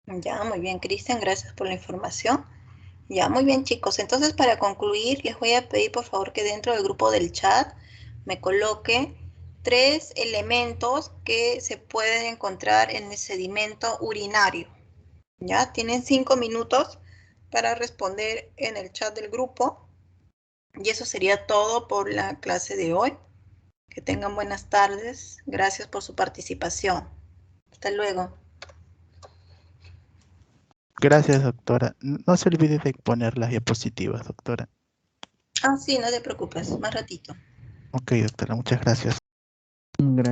S1: Ya, muy bien, Cristian, gracias por la información. Ya, muy bien, chicos. Entonces, para concluir, les voy a pedir, por favor, que dentro del grupo del chat me coloque 3 elementos que se pueden encontrar en el sedimento urinario. Ya, tienen 5 minutos para responder en el chat del grupo. Y eso sería todo por la clase de hoy. Que tengan buenas tardes. Gracias por su participación. Hasta luego.
S2: Gracias, doctora. No se olvide de poner las diapositivas, doctora.
S1: Ah, sí, no te preocupes. Más ratito.
S2: Ok, doctora, muchas gracias.
S3: Gracias.